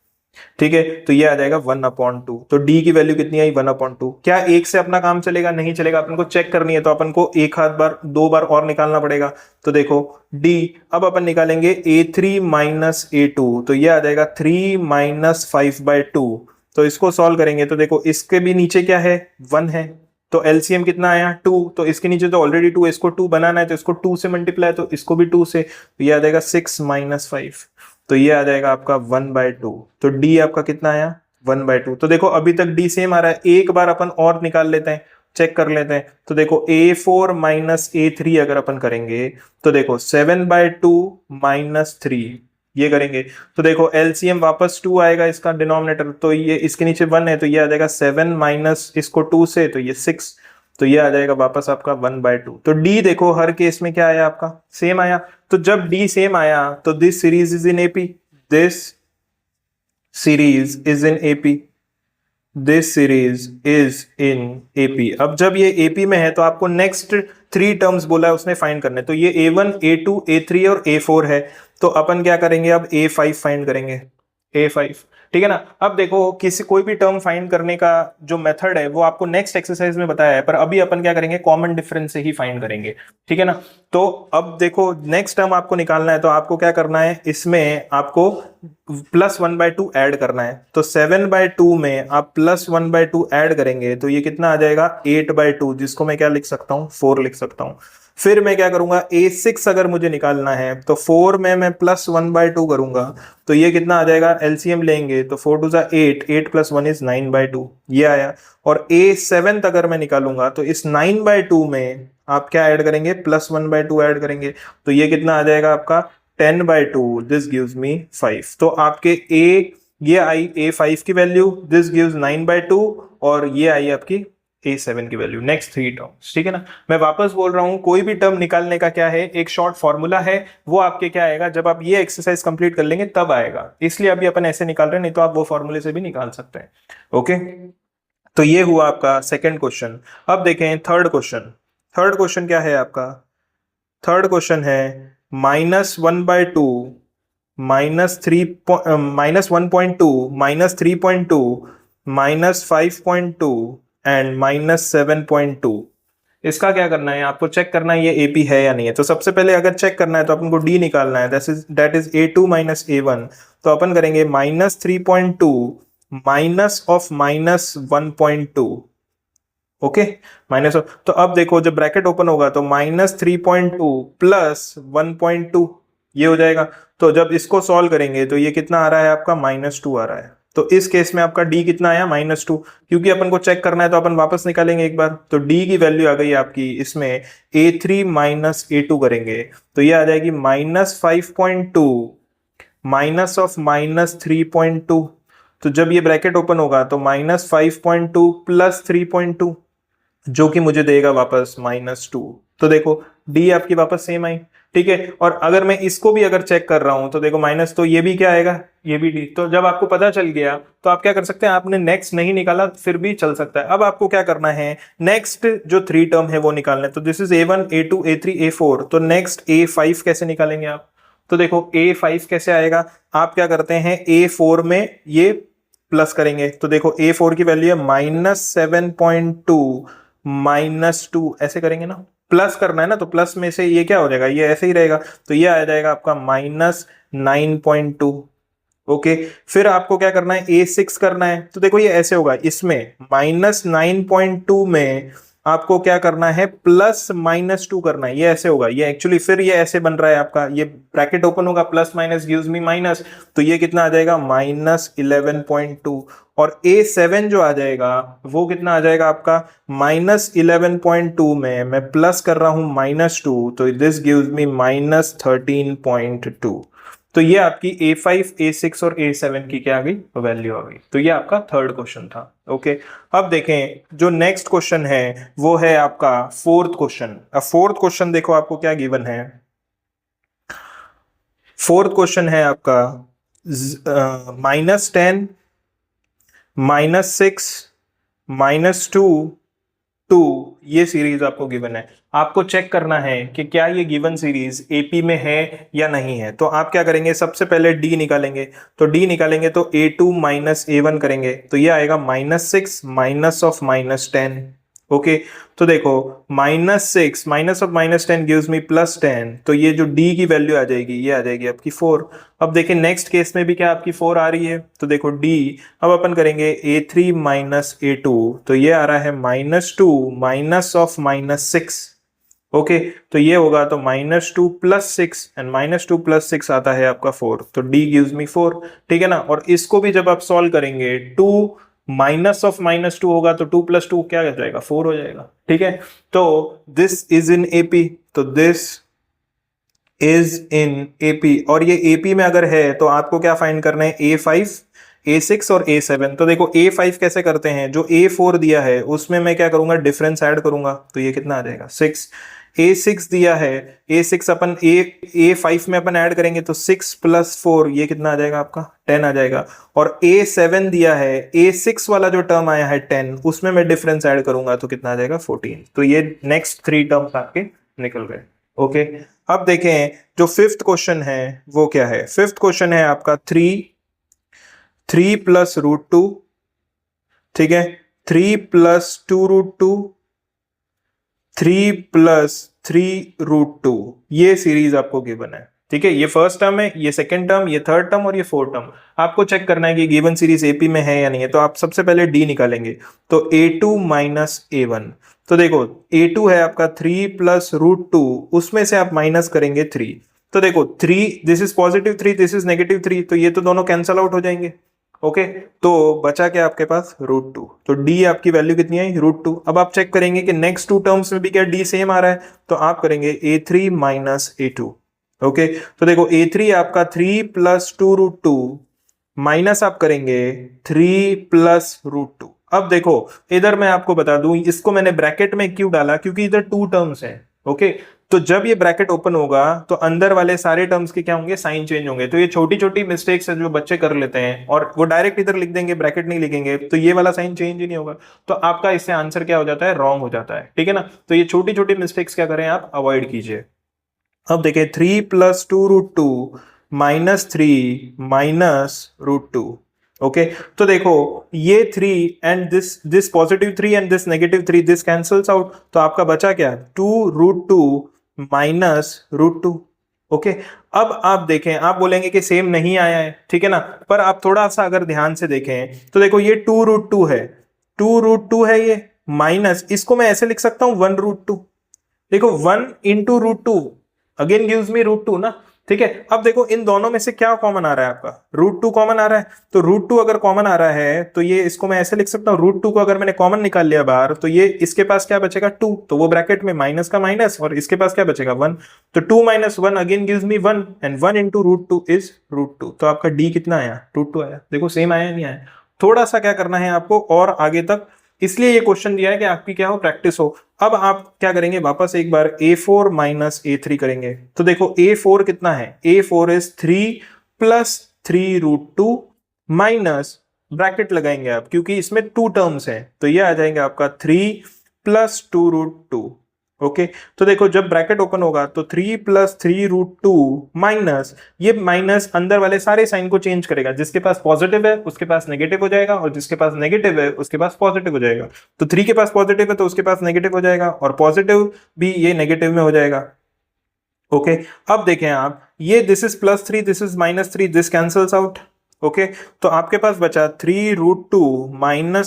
ठीक है, तो ये आ जाएगा 1/2। तो डी की वैल्यू कितनी आई 1/2। क्या एक से अपना काम चलेगा? नहीं चलेगा, अपन को चेक करनी है तो अपन को एक आध बार 2 बार और निकालना पड़ेगा। तो देखो डी, अब अपन निकालेंगे a3 माइनस a2, तो ये आ जाएगा 3 माइनस 5/2। तो इसको सॉल्व करेंगे तो देखो इसके भी नीचे क्या है 1 है, तो एलसीएम कितना आया 2, तो इसके नीचे तो ऑलरेडी 2, इसको 2 बनाना है तो इसको 2 से मल्टीप्लाई, तो इसको भी 2 से, तो ये आ जाएगा 6 माइनस 5, तो ये आ जाएगा आपका 1/2। तो डी आपका कितना आया 1/2। तो देखो अभी तक डी सेम आ रहा है, एक बार अपन और निकाल लेते हैं, चेक कर लेते हैं। तो देखो a4 माइनस a3 अगर अपन करेंगे तो देखो 7/2 माइनस 3 ये करेंगे, तो देखो एलसीएम वापस 2 आएगा इसका डिनोमिनेटर, तो ये इसके नीचे 1 है तो ये आ जाएगा 7 माइनस इसको 2 से, तो ये 6, तो ये आ जाएगा वापस आपका 1/2। तो डी देखो हर केस में क्या आया आपका सेम आया। तो जब डी सेम आया तो this series is in AP, this series is in AP, this series is in AP. अब जब ये एपी में है तो आपको नेक्स्ट 3 टर्म्स बोला है उसने फाइंड करने, तो ये a1 a2 a3 और a4 है। तो अपन क्या करेंगे, अब a5 फाइंड करेंगे, a5। ठीक है ना। अब देखो किसी कोई भी टर्म फाइंड करने का जो मेथड है वो आपको नेक्स्ट एक्सरसाइज में बताया है, पर अभी अपन क्या करेंगे कॉमन डिफरेंस से ही फाइंड करेंगे। ठीक है ना। तो अब देखो नेक्स्ट टर्म आपको निकालना है तो आपको क्या करना है, इसमें आपको +1/2 ऐड करना है। तो 7/2 में आप +1/2 ऐड करेंगे तो ये कितना आ जाएगा 8/2, जिसको मैं क्या लिख सकता हूँ 4 लिख सकता हूँ। फिर मैं क्या करूंगा a6 अगर मुझे निकालना है तो 4 में मैं +1/2 करूंगा, तो ये कितना आ जाएगा, एलसीएम लेंगे तो 4 2 8, 8 + 1 इज 9/2 ये आया। और a7 अगर मैं निकालूंगा तो इस 9/2 में आप क्या ऐड करेंगे +1/2 ऐड करेंगे, तो ये कितना आ जाएगा आपका 10/2, दिस गिव्स मी 5। तो आपके ये आई a5 की वैल्यू, दिस गिव्स 9/2, और ये आई आपकी a7 की वैल्यू, नेक्स्ट 3 टर्म्स। ठीक है ना। मैं वापस बोल रहा हूं कोई भी टर्म निकालने का क्या है, एक शॉर्ट फॉर्मूला है, वो आपके क्या आएगा जब आप ये एक्सरसाइज कंप्लीट कर लेंगे तब आएगा, इसलिए अभी अपन ऐसे निकाल रहे हैं, नहीं तो आप वो फॉर्मूले से भी निकाल सकते हैं। ओके, तो ये हुआ आपका सेकेंड क्वेश्चन। अब देखें थर्ड क्वेश्चन। थर्ड क्वेश्चन क्या है आपका, थर्ड क्वेश्चन है -1/2 -1.2 -3.2 -5.2 एंड -7.2। इसका क्या करना है, आपको चेक करना है ये एपी है या नहीं है। तो सबसे पहले अगर चेक करना है तो अपन को डी निकालना है, that is A2 minus A1। तो अपन करेंगे -3.2 minus of -1.2। Okay, minus of, तो अब देखो जब ब्रैकेट ओपन होगा तो -3.2 प्लस 1.2 ये हो जाएगा। तो जब इसको सॉल्व करेंगे तो ये कितना आ रहा है आपका, -2 आ रहा है। तो इस केस में आपका डी कितना आया, -2। क्योंकि अपन को चेक करना है तो अपन वापस निकालेंगे एक बार। तो डी की वैल्यू आ गई आपकी इसमें A3 माइनस A2 करेंगे तो ये आ जाएगी -5.2 माइनस ऑफ -3.2। तो जब ये ब्रैकेट ओपन होगा तो -5.2 प्लस 3.2 जो कि मुझे देगा वापस -2। तो देखो डी आपकी वापस सेम आई, ठीक है। और अगर मैं इसको भी अगर चेक कर रहा हूं तो देखो माइनस, तो ये भी क्या आएगा, ये भी डी। तो जब आपको पता चल गया तो आप क्या कर सकते हैं, आपने नेक्स्ट नहीं निकाला फिर भी चल सकता है। अब आपको क्या करना है, नेक्स्ट जो 3 टर्म है वो निकालना है। तो this is A1 A2 A3 A4। तो नेक्स्ट A5 कैसे निकालेंगे आप, तो देखो A5 कैसे आएगा, आप क्या करते हैं A4 में ये प्लस करेंगे। तो देखो A4 की वैल्यू है -7.2 -2, ऐसे करेंगे ना, प्लस करना है ना, तो प्लस में से ये क्या हो जाएगा, ये ऐसे ही रहेगा। तो ये आ जाएगा आपका -9.2। ओके, फिर आपको क्या करना है, A6 करना है। तो देखो ये ऐसे होगा, इसमें -9.2 में आपको क्या करना है, +-2 करना है। ये ऐसे होगा, ये एक्चुअली फिर ये ऐसे बन रहा है आपका, ये ब्रैकेट ओपन होगा, plus minus gives me minus. तो ये कितना आ जाएगा, -11.2। और A7 जो आ जाएगा वो कितना आ जाएगा आपका, -11.2 में मैं प्लस कर रहा हूं -2, तो दिस गिव्स मी -13.2। तो ये आपकी A5 A6 और A7 की क्या आ गई, वैल्यू आ गई। तो ये आपका थर्ड क्वेश्चन था। ओके, अब देखें जो नेक्स्ट क्वेश्चन है वो है आपका फोर्थ क्वेश्चन। अब फोर्थ क्वेश्चन देखो आपको क्या गिवन है। फोर्थ क्वेश्चन है आपका -10 -6 -2 2, ये सीरीज आपको गिवन है। आपको चेक करना है कि क्या ये गिवन सीरीज एपी में है या नहीं है। तो आप क्या करेंगे, सबसे पहले डी निकालेंगे। तो डी निकालेंगे तो A2 माइनस A1 करेंगे तो ये आएगा -6 माइनस ऑफ -10। ओके, तो देखो -6 माइनस ऑफ -10 गिव्स मी +10। तो ये जो डी की वैल्यू आ जाएगी ये आ जाएगी आपकी 4। अब देखिए नेक्स्ट केस में भी क्या आपकी 4 आ रही है। तो देखो डी, अब अपन करेंगे A3 माइनस A2। तो ये आ रहा है -2 माइनस ऑफ -6। ओके, तो ये होगा तो -2 + 6 एंड -2 + 6 आता है आपका 4। तो D गिव्स मी 4, ठीक है ना। और इसको भी जब आप सॉल्व करेंगे 2 माइनस ऑफ -2 होगा तो 2 + 2 क्या हो जाएगा, 4 हो जाएगा, ठीक है। तो दिस इज इन एपी, तो दिस इज इन एपी। और ये एपी में अगर है तो आपको क्या फाइंड करना है, A5 A6 और A7। तो देखो A5 कैसे करते हैं, जो A4 दिया है उसमें मैं क्या करूंगा, डिफरेंस ऐड करूंगा। तो ये कितना आ जाएगा, 6। A6 दिया है, A6 अपन A5 में अपन ऐड करेंगे तो 6 + 4 ये कितना आ जाएगा आपका, 10 आ जाएगा। और A7 दिया है, A6 वाला जो टर्म आया है 10, उसमें मैं डिफरेंस ऐड करूंगा तो कितना आ जाएगा, 14। तो ये नेक्स्ट 3 टर्म्स आपके निकल गए। ओके, अब देखें जो फिफ्थ क्वेश्चन है वो क्या है। फिफ्थ क्वेश्चन है आपका 3 + √2, ठीक है, 3 + 2√2, 3 + 3√2, ये सीरीज आपको गिवन है, ठीक है। ये फर्स्ट टर्म है, ये सेकंड टर्म, ये थर्ड टर्म और ये फोर्थ टर्म। आपको चेक करना है कि गिवन सीरीज एपी में है या नहीं है। तो आप सबसे पहले डी निकालेंगे। तो A2 माइनस A1। तो देखो A2 है आपका 3 + √2, उसमें से आप माइनस करेंगे 3। तो देखो 3, दिस इज +3, दिस इज -3, तो ये तो दोनों कैंसल आउट हो जाएंगे। ओके, तो बचा क्या आपके पास, √2। तो डी आपकी वैल्यू कितनी आई, √2। अब आप चेक करेंगे कि नेक्स्ट 2 टर्म्स में भी क्या डी सेम आ रहा है। तो आप करेंगे A3 माइनस A2। ओके, तो देखो A3 आपका 3 + 2√2 माइनस आप करेंगे 3 + √2। अब देखो इधर मैं आपको बता दूं, इसको मैंने ब्रैकेट में क्यों डाला, क्योंकि इधर 2 टर्म्स हैं। ओके, तो जब ये ब्रैकेट ओपन होगा तो अंदर वाले सारे टर्म्स के क्या होंगे, साइन चेंज होंगे। तो ये छोटी छोटी मिस्टेक्स है जो बच्चे कर लेते हैं और वो डायरेक्ट इधर लिख देंगे, ब्रैकेट नहीं लिखेंगे, तो ये वाला साइन चेंज ही नहीं होगा। तो आपका इससे आंसर क्या हो जाता है, रॉन्ग हो जाता है, ठीक है ना। तो ये छोटी छोटी मिस्टेक्स क्या करें आप, अवॉइड कीजिए। अब देखिए 3 + 2√2 -3 -√2। ओके, तो देखो ये 3 and this +3 and this -3 this cancels out, तो आपका बचा क्या, 2√2 -√2। ओके, अब आप देखें, आप बोलेंगे कि सेम नहीं आया है, ठीक है ना, पर आप थोड़ा सा अगर ध्यान से देखें तो देखो ये 2√2 है, 2√2 है ये, माइनस इसको मैं ऐसे लिख सकता हूं 1√2। देखो 1 × √2 अगेन गिव्स मी √2 ना, ठीक है। अब देखो इन दोनों में से क्या कॉमन आ रहा है, आपका √2 कॉमन आ रहा है, तो √2 अगर कॉमन आ रहा है तो ये इसको मैं ऐसे लिख सकता हूँ, √2 को अगर मैंने कॉमन निकाल लिया बाहर तो ये इसके पास क्या बचेगा 2, तो वो ब्रैकेट में माइनस का माइनस और इसके पास क्या बचेगा 1, तो 2 - 1 again gives me 1 and 1 × √2 is √2, तो आपका डी कितना आया, √2 आया। देखो सेम आया नहीं आया, थोड़ा सा क्या करना है आपको और आगे तक, इसलिए ये क्वेश्चन दिया है कि आपकी क्या हो, प्रैक्टिस हो। अब आप क्या करेंगे, वापस एक बार A4 - A3 करेंगे, तो देखो A4 कितना है, A4 इज 3 + 3√2 माइनस ब्रैकेट लगाएंगे आप, क्योंकि इसमें 2 टर्म्स हैं, तो ये आ जाएंगे आपका 3 + 2√2। ओके, तो देखो जब ब्रैकेट ओपन होगा तो 3 + 3√2 माइनस, ये माइनस अंदर वाले सारे साइन को चेंज करेगा, जिसके पास पॉजिटिव है उसके पास नेगेटिव हो जाएगा और जिसके पास नेगेटिव है उसके पास पॉजिटिव हो जाएगा, तो 3 के पास पॉजिटिव है तो उसके पास नेगेटिव हो जाएगा और पॉजिटिव भी ये नेगेटिव में हो जाएगा। ओके, अब देखें आप, ये this is +3 this is -3 this cancels out. Okay, तो आपके पास बचा 3√2 -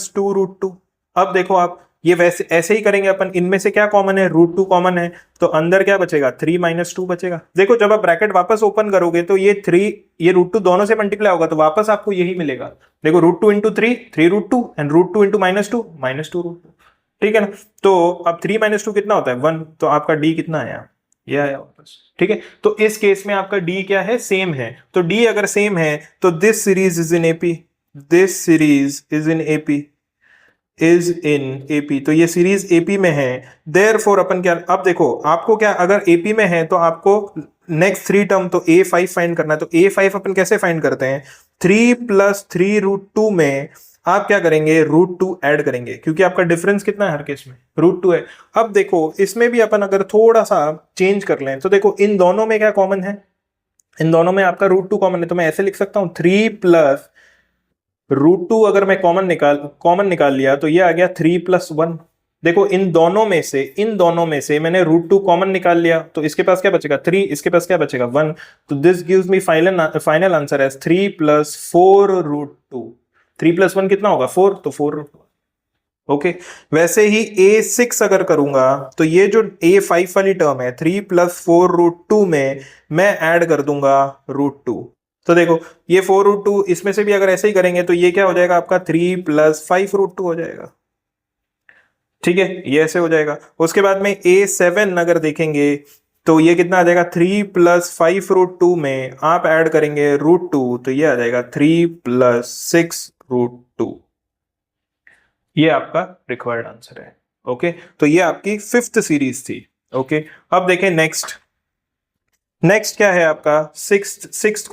2√2। अब देखो आप ये वैसे ऐसे ही करेंगे अपन, इनमें से क्या कॉमन है, √2 कॉमन है, तो अंदर क्या बचेगा 3 - 2 बचेगा। देखो जब आप ब्रैकेट वापस ओपन करोगे तो ये 3 ये √2 दोनों से मल्टीप्लाई होगा तो वापस आपको यही मिलेगा। देखो √2 × 3 3√2 एंड √2 × -2 -2√2, ठीक है ना। तो अब 3 - 2 कितना होता है 1, तो आपका डी कितना आया, ये आया वापस, ठीक है। तो इस केस में आपका डी क्या है, सेम है, तो डी अगर सेम है तो this series is in AP, this series is in AP, is in AP, तो ये सीरीज एपी में है, देयरफॉर अपन क्या, अब देखो आपको क्या, अगर एपी में है तो आपको नेक्स्ट 3 टर्म तो A5 फाइंड करना है, तो A5 अपन कैसे फाइंड करते हैं, 3 + 3√2 में आप क्या करेंगे, √2 ऐड करेंगे, क्योंकि आपका डिफरेंस कितना है हर केस में, √2 है। अब देखो इसमें भी अपन अगर थोड़ा सा चेंज कर लें तो देखो इन दोनों में क्या कॉमन है, इन दोनों में आपका √2 कॉमन है, तो मैं ऐसे लिख सकता हूं 3 + √2 अगर मैं कॉमन निकाल लिया तो ये आ गया 3 + 1। देखो इन दोनों में से मैंने √2 कॉमन निकाल लिया तो इसके पास क्या बचेगा 3, इसके पास क्या बचेगा 1, तो this gives me final answer as 3 + 4√2। 3 + 1 कितना होगा 4, तो 4√2। ओके, वैसे ही A6 अगर करूंगा तो ये जो A5 वाली टर्म है 3 + 4√2 में मैं ऐड कर दूंगा √2, तो देखो ये 4√2 इसमें से भी अगर ऐसे ही करेंगे तो ये क्या हो जाएगा आपका 3 + 5√2 हो जाएगा, ठीक है, ये ऐसे हो जाएगा। उसके बाद में A7 अगर देखेंगे तो ये कितना आ जाएगा 3 + 5√2 में आप ऐड करेंगे √2, तो ये आ जाएगा 3 + 6√2, ये आपका रिक्वायर्ड आंसर है। ओके, तो ये आपकी 5th सीरीज थी। ओके, अब देखें नेक्स्ट क्या है आपका, सिक्स्थ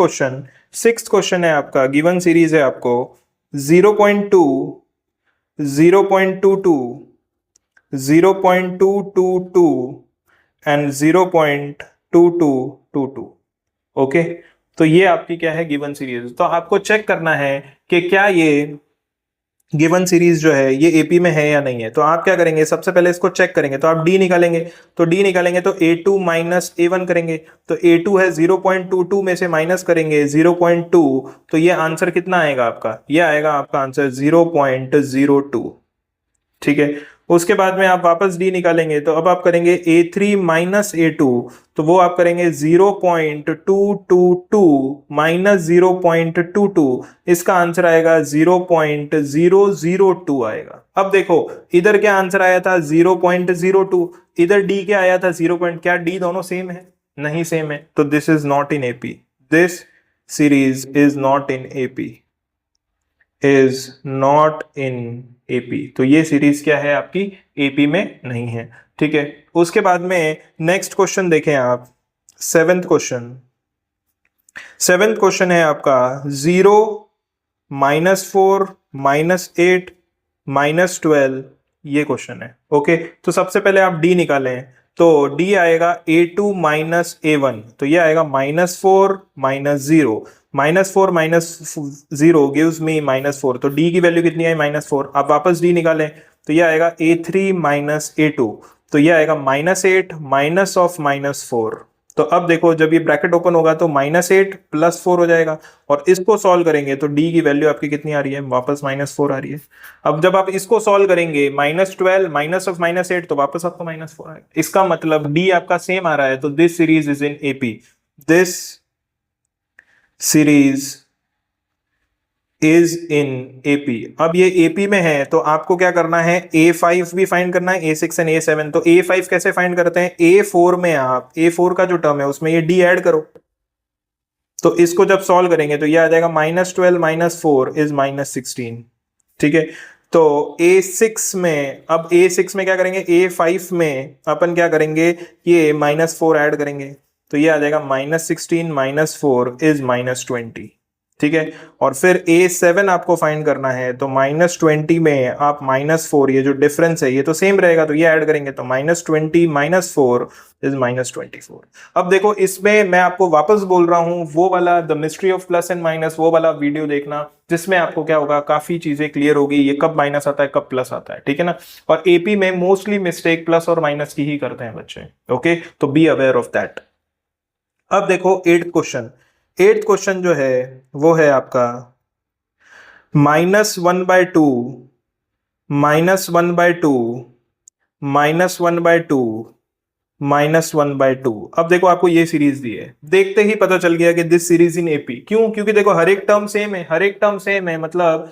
क्वेश्चन है आपका, गिवन सीरीज है आपको 0.2 0.22 0.222 एंड 0.2222। ओके, तो ये आपकी क्या है गिवन सीरीज, तो आपको चेक करना है कि क्या ये गिवन सीरीज जो है ये एपी में है या नहीं है। तो आप क्या करेंगे, सबसे पहले इसको चेक करेंगे, तो आप डी निकालेंगे, तो A2 - A1 करेंगे, तो A2 है 0.22 में से माइनस करेंगे 0.2, तो ये आंसर कितना आएगा आपका, ये आएगा आपका आंसर 0.02, ठीक है। उसके बाद में आप वापस डी निकालेंगे, तो अब आप करेंगे A3 - A2, तो वो आप करेंगे 0.222 - 0.22, इसका आंसर आएगा 0.002 आएगा। अब देखो इधर क्या आंसर आया था 0.02, इधर डी क्या आया था 0. क्या डी दोनों सेम है, नहीं सेम है, तो this is not in AP, this series is not in AP, is not in AP, तो ये सीरीज क्या है आपकी एपी में नहीं है, ठीक है। उसके बाद में नेक्स्ट क्वेश्चन देखें आप, 7th क्वेश्चन है आपका 0 -4 -8 -12, ये क्वेश्चन है। ओके, तो सबसे पहले आप डी निकालें, तो डी आएगा A2 माइनस A1, तो ये आएगा -4 माइनस 0, -4 माइनस 0 गिव्स मी -4, तो डी की वैल्यू कितनी आई -4। आप वापस डी निकालें तो ये आएगा A3 माइनस A2, तो ये आएगा -8 माइनस ऑफ -4। तो अब देखो जब ये ब्रैकेट ओपन होगा तो -8 + 4 हो जाएगा, और इसको सॉल्व करेंगे तो डी की वैल्यू आपकी कितनी आ रही है, वापस -4 आ रही है। अब जब आप इसको सॉल्व करेंगे -12 माइनस ऑफ -8 तो वापस आपको -4 आएगा। इसका मतलब डी आपका सेम आ रहा है, तो this series is in AP, this series is in AP. अब ये एपी में है तो आपको क्या करना है, A5 भी फाइंड करना है, A6 एंड A7। तो A5 कैसे फाइंड करते हैं, A4 में आप A4 का जो टर्म है उसमें ये D ऐड करो, तो इसको जब सॉल्व करेंगे तो ये आ जाएगा -12 माइनस 4 इज -16। ठीक है, तो A6 में, अब A6 में क्या करेंगे, A5 में अपन क्या करेंगे, ये -4 ऐड करेंगे, तो ये आ जाएगा -16 माइनस 4 इज -20। ठीक है, और फिर A7 आपको फाइंड करना है, तो -20 में आप -4, ये जो डिफरेंस है ये तो सेम रहेगा, तो ये ऐड करेंगे तो -20 माइनस 4 इज -24। अब देखो इसमें मैं आपको वापस बोल रहा हूं वो वाला the mystery of plus and minus, वो वाला वीडियो देखना, जिसमें आपको क्या होगा, काफी चीजें क्लियर होगी, ये कब माइनस आता है कब प्लस आता है। ठीक है ना, और एपी में मोस्टली मिस्टेक प्लस और माइनस की ही करते हैं बच्चे। ओके, तो बी अवेयर ऑफ दैट। अब देखो एट्थ क्वेश्चन जो है वो है आपका -1/2 -1/2 -1/2 -1/2। अब देखो आपको ये सीरीज दी है, देखते ही पता चल गया कि दिस सीरीज इन एपी। क्यों, क्योंकि देखो हर एक टर्म सेम है, मतलब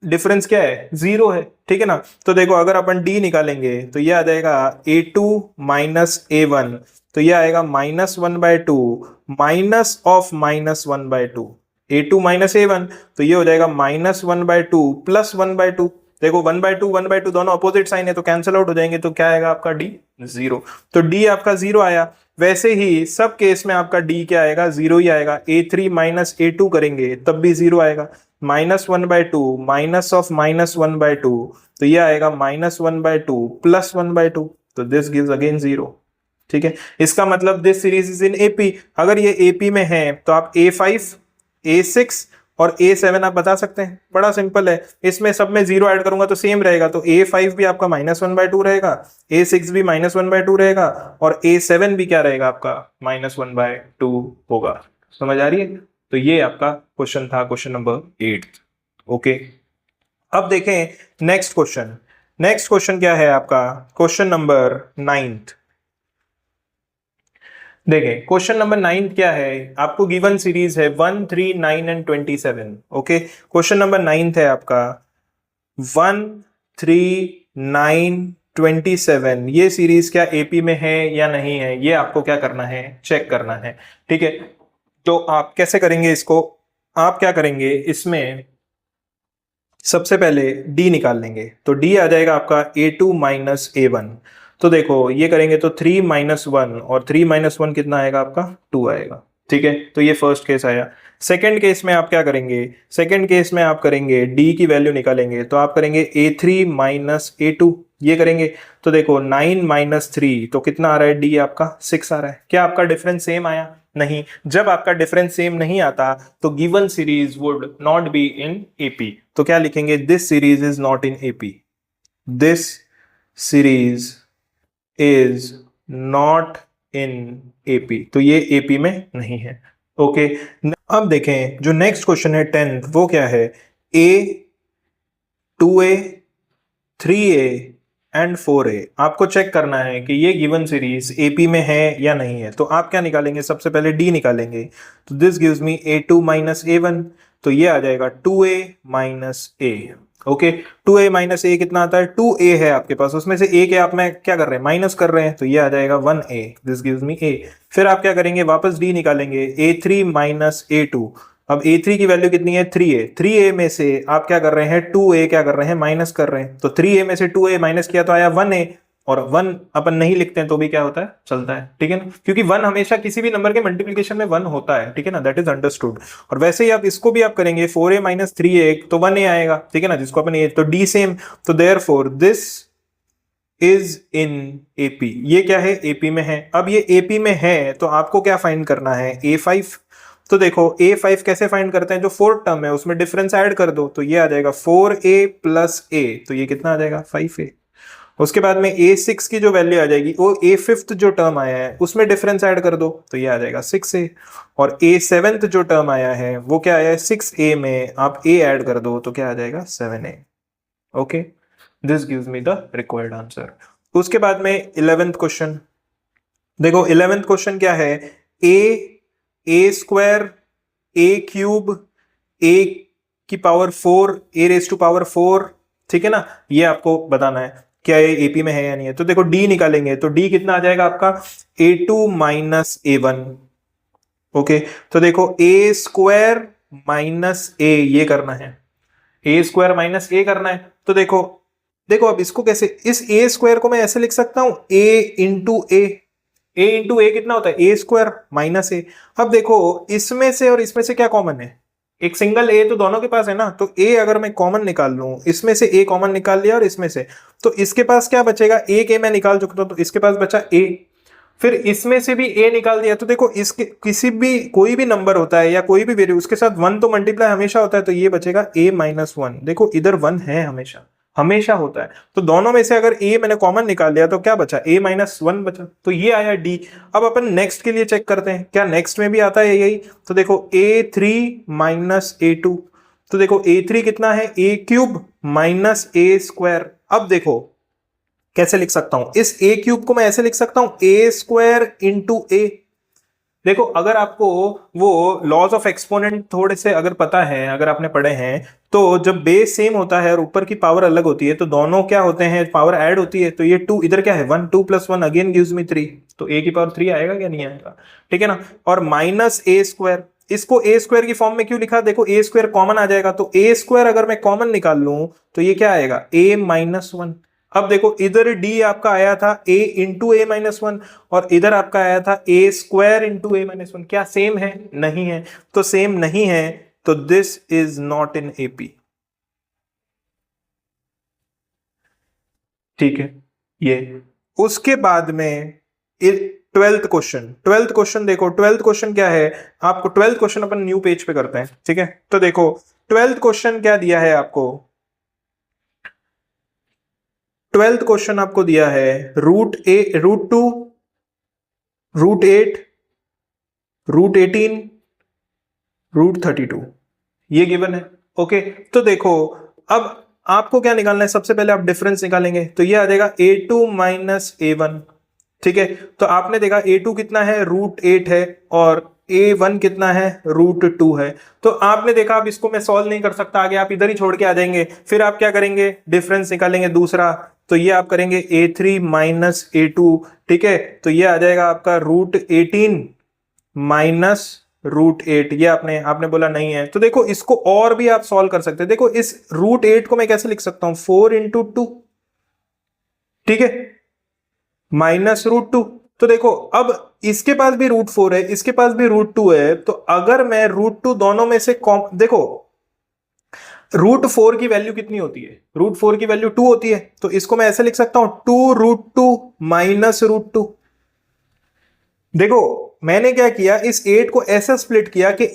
डिफरेंस क्या है, 0 है। ठीक है ना, तो देखो अगर अपन डी निकालेंगे तो ये आ जाएगा A2 माइनस A1, तो ये आएगा -1/2 minus of -1/2, A2 minus A1, तो ये हो जाएगा -1/2 + 1/2। देखो 1/2 दोनों अपोजिट साइन है तो कैंसिल आउट हो जाएंगे, तो क्या आएगा आपका डी, 0। तो डी आपका 0 आया। वैसे ही सब केस में आपका डी क्या आएगा, 0 ही आएगा। A3 माइनस A2 करेंगे तब भी 0 आएगा। -1/2 माइनस ऑफ -1/2, तो ये आएगा -1/2 + 1/2, तो दिस गिव्स अगेन 0। ठीक है, इसका मतलब this series is in AP. अगर ये एपी में है तो आप A5, A6 और A7 आप बता सकते हैं, बड़ा सिंपल है। इसमें सब में 0 ऐड करूंगा तो सेम रहेगा, तो A5 भी आपका -1/2 रहेगा, A6 भी -1/2 रहेगा, और A7 भी क्या रहेगा आपका, -1/2 होगा। समझ आ रही है? तो ये आपका क्वेश्चन था, क्वेश्चन नंबर 8। ओके, अब देखें नेक्स्ट क्वेश्चन क्या है आपका, क्वेश्चन नंबर 9। देखें क्वेश्चन नंबर 9 क्या है, आपको गिवन सीरीज है 1, 3, 9 एंड 27। ओके, क्वेश्चन नंबर 9 है आपका 1, 3, 9, 27। ये सीरीज क्या एपी में है या नहीं है, ये आपको क्या करना है, चेक करना है। ठीक है, तो आप कैसे करेंगे इसको, आप क्या करेंगे, इसमें सबसे पहले डी निकाल लेंगे, तो डी आ जाएगा आपका A2 माइनस A1। तो देखो ये करेंगे तो 3 - 1, और 3 - 1 कितना आएगा आपका, 2 आएगा। ठीक है, तो ये फर्स्ट केस आया। सेकंड केस में आप क्या करेंगे, सेकंड केस में आप करेंगे डी की वैल्यू निकालेंगे, तो आप करेंगे A3 माइनस A2, ये करेंगे तो देखो 9 - 3 तो कितना आ रहा है, डी आपका 6 आ रहा है। क्या आपका डिफरेंस सेम आया, नहीं। जब आपका डिफरेंस सेम नहीं आता तो given series would not be in AP, तो क्या लिखेंगे, this series is not in AP, this series is not in AP, तो ये एपी में नहीं है। ओके, अब देखें जो नेक्स्ट क्वेश्चन है 10th, वो क्या है, A, 2A, 3A and 4A। आपको चेक करना है कि ये गिवन सीरीज एपी में है या नहीं है। तो आप क्या निकालेंगे, सबसे पहले डी निकालेंगे, तो this gives me A2 minus A1, तो ये आ जाएगा 2A minus A। Okay, 2A minus A कितना आता है, 2A है आपके पास, उसमें से A के आप में क्या कर रहे हैं, माइनस कर रहे हैं, तो ये आ जाएगा 1A, this gives me A। फिर आप क्या करेंगे, वापस D निकालेंगे, A3 माइनस A2। अब A3 की वैल्यू कितनी है, 3A। 3A में से आप क्या कर रहे हैं, 2A क्या कर रहे हैं, माइनस कर रहे हैं, तो 3A में से 2A माइनस किया तो आया 1A, और 1 अपन नहीं लिखते हैं तो भी क्या होता है, चलता है। ठीक है ना, क्योंकि 1 हमेशा किसी भी नंबर के मल्टीप्लिकेशन में 1 होता है। ठीक है ना, दैट इज अंडरस्टूड। और वैसे ही आप इसको भी आप करेंगे 4A माइनस 3A, तो 1A आएगा। ठीक है ना, जिसको अपन तो डी सेम, तो therefore this is in AP, ये क्या है, एपी में है। अब ये एपी में है तो आपको क्या फाइंड करना है, A5। तो देखो A5 कैसे फाइंड करते हैं, जो फोर्थ टर्म है उसमें डिफरेंस ऐड कर दो, तो ये आ जाएगा 4A प्लस A, तो ये कितना आ जाएगा 5A। उसके बाद में A6 की जो वैल्यू आ जाएगी वो A5th जो टर्म आया है उसमें डिफरेंस ऐड कर दो, तो ये आ जाएगा 6A। और A7th जो टर्म आया है वो क्या आया है 6A में, आप A ऐड कर दो तो क्या आ जाएगा 7A। Okay, this gives me the required answer. उसके बाद में 11th क्वेश्चन देखो, 11th क्वेश्चन क्या है, ए स्क्वायर ए क्यूब ए की power 4 A raise to power 4, ठीक है ना, ये आपको बताना है क्या ये एपी में है या नहीं है। तो देखो डी निकालेंगे तो डी कितना आ जाएगा आपका A2 माइनस A1। ओके, तो देखो ए स्क्वायर माइनस ए, ये करना है, ए स्क्वायर माइनस ए करना है। तो देखो देखो अब इसको कैसे, इस ए स्क्वायर को मैं ऐसे लिख सकता हूं ए इंटू ए कितना होता है ए स्क्वायर माइनस ए। अब देखो इसमें से और इसमें से क्या कॉमन है, एक सिंगल ए तो दोनों के पास है ना, तो ए अगर मैं कॉमन निकाल लूं, इसमें से ए कॉमन निकाल लिया और इसमें से, तो इसके पास क्या बचेगा, एक ए मैं निकाल चुका हूं तो इसके पास बचा ए, फिर इसमें से भी ए निकाल दिया। तो देखो इसके किसी भी कोई भी नंबर होता है या कोई भी वैल्यू उसके साथ वन तो मल्टीप्लाई हमेशा होता है, तो ये बचेगा ए माइनस वन। देखो इधर वन है, हमेशा हमेशा होता है, तो दोनों में से अगर ए मैंने कॉमन निकाल लिया तो क्या बचा, ए माइनस वन बचा, तो ये आया डी। अब अपन नेक्स्ट के लिए चेक करते हैं क्या नेक्स्ट में भी आता है यही। तो देखो A3 माइनस A2, तो देखो A3 कितना है ए क्यूब माइनस ए स्क्वायर। अब देखो कैसे लिख सकता हूं, इस ए क्यूब को मैं ऐसे लिख सकता हूं ए स्क्वायर इंटू ए। देखो अगर आपको वो लॉज ऑफ एक्सपोनेंट थोड़े से अगर पता है, अगर आपने पढ़े हैं, तो जब बेस सेम होता है और ऊपर की पावर अलग होती है तो दोनों क्या होते हैं, पावर ऐड होती है। तो ये 2 इधर क्या है 1, 2 प्लस 1 अगेन गिव्स मी 3, तो a की पावर 3 आएगा क्या, नहीं आएगा, ठीक है ना। और माइनस ए स्क्वायर, इसको ए स्क्वायर की फॉर्म में क्यों लिखा, देखो ए स्क्वायर कॉमन आ जाएगा, तो ए स्क्वायर अगर मैं कॉमन निकाल लूं तो ये क्या आएगा a माइनस वन। अब देखो इधर डी आपका आया था a into A minus one और इधर आपका आया था ए स्क्वायर इंटू ए माइनस वन, क्या सेम है, नहीं है, तो सेम नहीं है, तो this is not in AP, ठीक है ये। उसके बाद में 12th क्वेश्चन देखो, 12th क्वेश्चन क्या है आपको, 12th क्वेश्चन अपन न्यू पेज पे करते हैं, ठीक है। तो देखो 12th क्वेश्चन क्या दिया है आपको, 12th क्वेश्चन आपको दिया है रूट 2 रूट 8 रूट 18 रूट 32, ये गिवन है। ओके, तो देखो अब आपको क्या निकालना है, सबसे पहले आप डिफरेंस निकालेंगे, तो ये आ जाएगा A2 माइनस A1, ठीक है। तो आपने देखा A2 कितना है रूट 8 है और A1 कितना है रूट 2 है। तो आपने देखा अब इसको मैं सॉल्व नहीं कर सकता आगे, आप इधर ही छोड़ के आ जाएंगे, फिर आप क्या करेंगे डिफरेंस निकालेंगे दूसरा, तो ये आप करेंगे A3 माइनस A2, ठीक है। तो ये आ जाएगा आपका रूट 18 माइनस रूट 8, ये आपने बोला नहीं है, तो देखो इसको और भी आप सॉल्व कर सकते हैं। देखो इस रूट 8 को मैं कैसे लिख सकता हूं 4 इंटू 2, ठीक है, माइनस रूट 2। तो देखो अब इसके पास भी रूट 4 है, इसके पास भी रूट 2 है, तो अगर मैं रूट 2 दोनों में से देखो रूट 4 की वैल्यू कितनी होती है, रूट 4 की वैल्यू 2 होती है, तो इसको मैं ऐसे लिख सकता हूं 2 रूट 2 माइनस रूट 2। देखो मैंने क्या किया, इस 8 को ऐसा स्प्लिट किया कि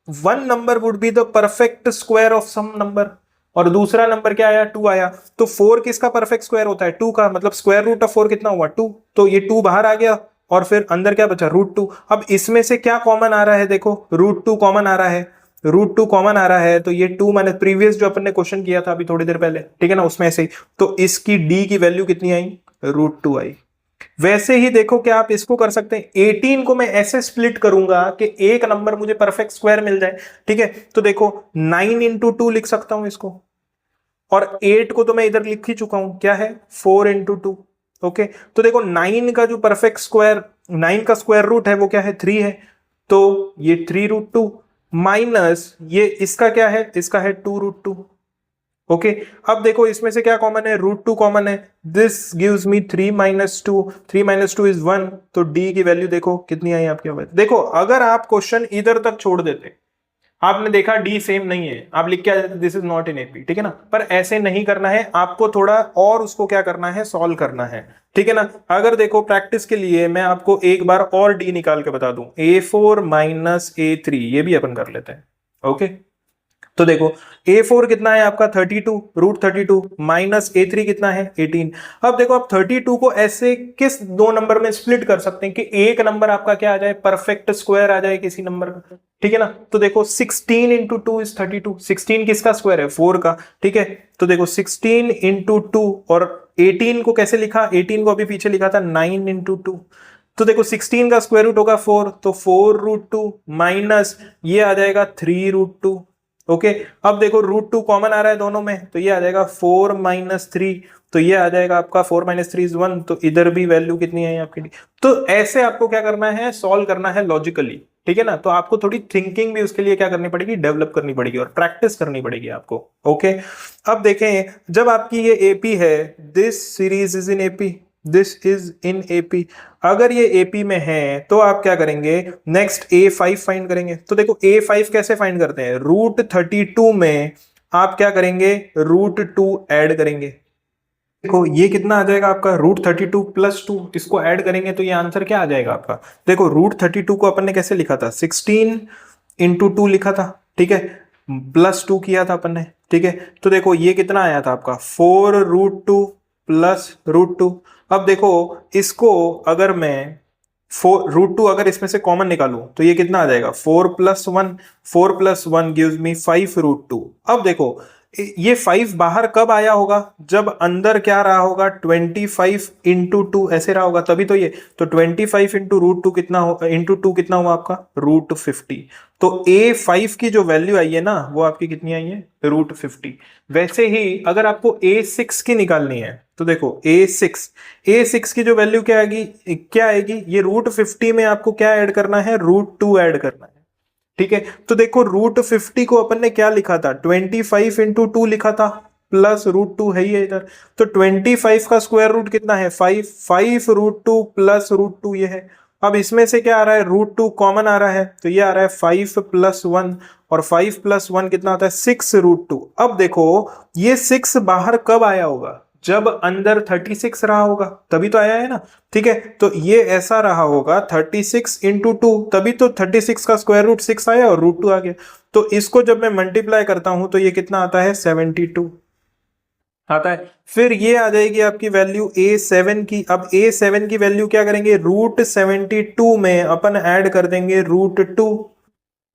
one number would be the perfect square of some number और दूसरा नंबर क्या आया 2 आया, तो 4 किसका परफेक्ट स्क्वायर होता है 2 का, मतलब स्क्वायर रूट ऑफ 4 कितना हुआ 2, तो ये 2 बाहर आ गया और फिर अंदर क्या बचा रूट 2। अब इसमें से क्या कॉमन आ रहा है, देखो रूट 2 कॉमन आ रहा है, रूट 2 कॉमन आ रहा है, तो ये 2 मैंने प्रीवियस जो अपन ने क्वेश्चन किया था अभी थोड़ी देर पहले, ठीक है ना, उसमें से ही, तो इसकी डी की वैल्यू कितनी आई रूट 2 आई। वैसे ही देखो क्या आप इसको कर सकते हैं, 18 को मैं ऐसे स्प्लिट करूंगा कि एक नंबर मुझे परफेक्ट स्क्वायर मिल जाए, ठीक है। तो देखो 9 इंटू 2 लिख सकता हूं इसको, और 8 को तो मैं इधर लिख ही चुका हूं, क्या है 4 इंटू 2। ओके, तो देखो 9 का जो परफेक्ट स्क्वायर, 9 का स्क्वायर रूट है वो क्या है 3 है, तो ये 3 रूट 2 माइनस ये इसका क्या है, इसका है 2 रूट 2। ओके, अब देखो इसमें से क्या कॉमन है रूट 2 कॉमन है, this gives me 3 minus 2, 3 minus 2 is 1, तो डी की वैल्यू देखो कितनी आई आपके पास। देखो अगर आप क्वेश्चन इधर तक छोड़ देते, आपने देखा डी सेम नहीं है, आप लिख के आ जाते this is not in AP, ठीक है ना। पर ऐसे नहीं करना है, आपको थोड़ा और उसको क्या करना है, सॉल्व करना है, ठीक है ना। अगर देखो प्रैक्टिस के लिए मैं आपको एक बार और डी निकाल के बता दूं, A4 माइनस A3, ये भी अपन कर लेते हैं। ओके, तो देखो A4 कितना है आपका 32 रूट 32 माइनस A3 कितना है 18। अब देखो आप 32 को ऐसे किस दो नंबर में स्प्लिट कर सकते हैं कि एक नंबर आपका क्या आ जाए, परफेक्ट स्क्वायर आ जाए किसी नंबर का, ठीक है ना। तो देखो 16 इंटू टू इज 32, 16 किसका स्क्वायर है 4 का, ठीक है। तो देखो 16 इंटू टू, और 18 को कैसे लिखा, 18 को अभी पीछे लिखा था 9 इंटू टू। तो देखो 16 का स्क्वायर रूट होगा 4, तो 4 रूट 2 माइनस ये आ जाएगा 3 रूट 2। ओके, अब देखो रूट 2 कॉमन आ रहा है दोनों में, तो ये आ जाएगा 4 माइनस 3, तो ये आ जाएगा आपका 4 माइनस 3 इज 1, तो इधर भी वैल्यू कितनी है आपकी डी। तो ऐसे आपको क्या करना है, सॉल्व करना है लॉजिकली, ठीक है ना। तो आपको थोड़ी थिंकिंग भी उसके लिए क्या करनी पड़ेगी, डेवलप करनी पड़ेगी और प्रैक्टिस करनी पड़ेगी आपको। ओके, अब देखें जब आपकी ये एपी है, this series is in AP, this is in AP, अगर ये एपी में है तो आप क्या करेंगे, नेक्स्ट A5 फाइंड करेंगे। तो देखो A5 कैसे फाइंड करते हैं, रूट 32 में आप क्या करेंगे, रूट 2 ऐड करेंगे। देखो ये कितना आ जाएगा आपका, रूट 32 प्लस 2, इसको ऐड करेंगे तो ये आंसर क्या आ जाएगा आपका। देखो रूट 32 को अपन ने कैसे लिखा था, 16 इंटू 2 लिखा था, ठीक है, प्लस 2 किया था अपन ने, ठीक है। तो देखो ये कितना आया था आपका 4 रूट 2 प्लस रूट 2। अब देखो इसको अगर मैं 4 रूट 2 अगर इसमें से कॉमन निकालूं तो ये कितना आ जाएगा 4 plus 1, 4 plus 1 gives me 5 root 2। अब देखो ये 5 बाहर कब आया होगा, जब अंदर क्या रहा होगा 25 इंटू 2 ऐसे रहा होगा, तभी तो ये, तो 25 इंटू रूट 2 कितना हो, इंटू 2 कितना हुआ आपका रूट 50। तो A5 की जो वैल्यू आई है ना वो आपकी कितनी आई है, रूट 50। वैसे ही अगर आपको A6 की निकालनी है तो देखो A6 की जो वैल्यू क्या आएगी, ये रूट 50 में आपको क्या ऐड करना है, रूट 2 ऐड करना है, ठीक है। तो देखो रूट 50 को अपन ने क्या लिखा था, 25 इंटू 2 लिखा था, प्लस रूट 2 है ही है इधर, तो 25 का स्क्वायर रूट कितना है 5, 5 रूट 2 प्लस रूट 2 ये है। अब इसमें से क्या आ रहा है, रूट 2 कॉमन आ रहा है, तो ये आ रहा है 5 प्लस 1, और 5 प्लस 1 कितना होता है 6 रूट 2। अब देखो ये 6 बाहर कब आया होगा, जब अंदर 36 रहा होगा, तभी तो आया है ना, ठीक है। तो ये ऐसा रहा होगा 36 इंटू 2, तभी तो 36 का स्क्वायर रूट 6 आया और रूट 2 आ गया। तो इसको जब मैं मल्टीप्लाई करता हूं तो ये कितना आता है 72 आता है। फिर ये आ जाएगी आपकी वैल्यू A7 की। अब A7 की वैल्यू क्या करेंगे, रूट 72 में अपन ऐड कर देंगे रूट 2।